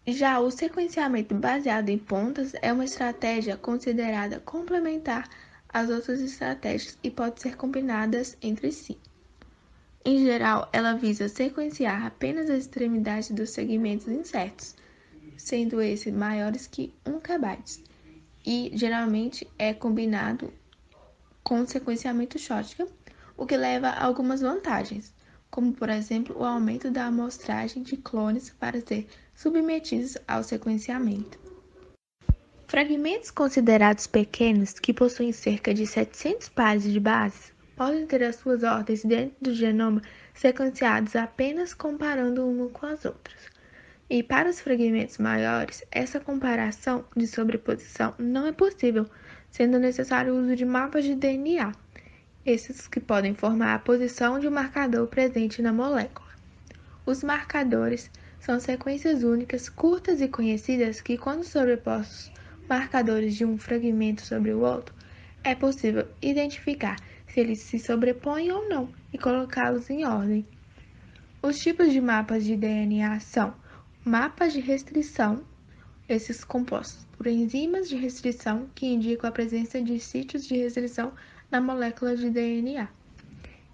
Já o sequenciamento baseado em pontas é uma estratégia considerada complementar às outras estratégias e pode ser combinadas entre si. Em geral, ela visa sequenciar apenas as extremidades dos segmentos incertos, sendo esses maiores que 1 kB, e geralmente é combinado com o sequenciamento shotgun, o que leva a algumas vantagens, como por exemplo o aumento da amostragem de clones para ser submetidos ao sequenciamento. Fragmentos considerados pequenos, que possuem cerca de 700 pares de bases, podem ter as suas ordens dentro do genoma sequenciados apenas comparando uma com as outras. E para os fragmentos maiores, essa comparação de sobreposição não é possível, sendo necessário o uso de mapas de DNA, esses que podem formar a posição de um marcador presente na molécula. Os marcadores são sequências únicas, curtas e conhecidas que, quando sobrepostos marcadores de um fragmento sobre o outro, é possível identificar se eles se sobrepõem ou não e colocá-los em ordem. Os tipos de mapas de DNA são mapas de restrição, esses compostos por enzimas de restrição que indicam a presença de sítios de restrição na molécula de DNA,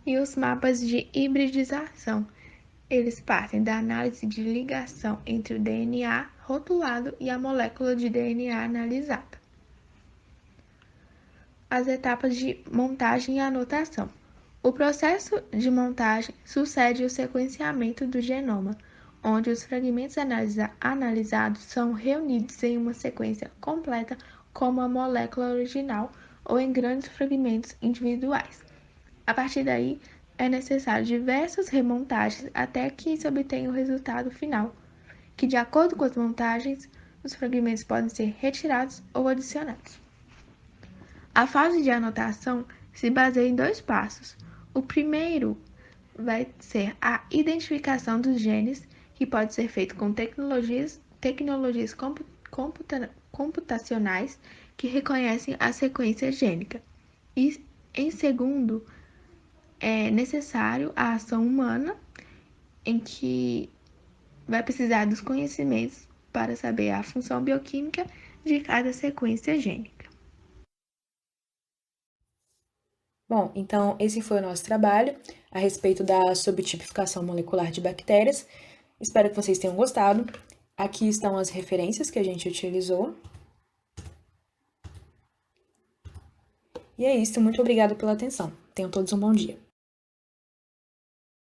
e os mapas de hibridização. Eles partem da análise de ligação entre o DNA rotulado e a molécula de DNA analisada. As etapas de montagem e anotação. O processo de montagem sucede o sequenciamento do genoma, onde os fragmentos analisados são reunidos em uma sequência completa como a molécula original ou em grandes fragmentos individuais. A partir daí, é necessário diversas remontagens até que se obtenha o resultado final, que, de acordo com as montagens, os fragmentos podem ser retirados ou adicionados. A fase de anotação se baseia em 2 passos. O primeiro vai ser a identificação dos genes, que pode ser feito com tecnologias computacionais que reconhecem a sequência gênica. E, em segundo, é necessário a ação humana, em que vai precisar dos conhecimentos para saber a função bioquímica de cada sequência gênica. Bom, então esse foi o nosso trabalho a respeito da subtipificação molecular de bactérias. Espero que vocês tenham gostado. Aqui estão as referências que a gente utilizou. E é isso, muito obrigada pela atenção. Tenham todos um bom dia.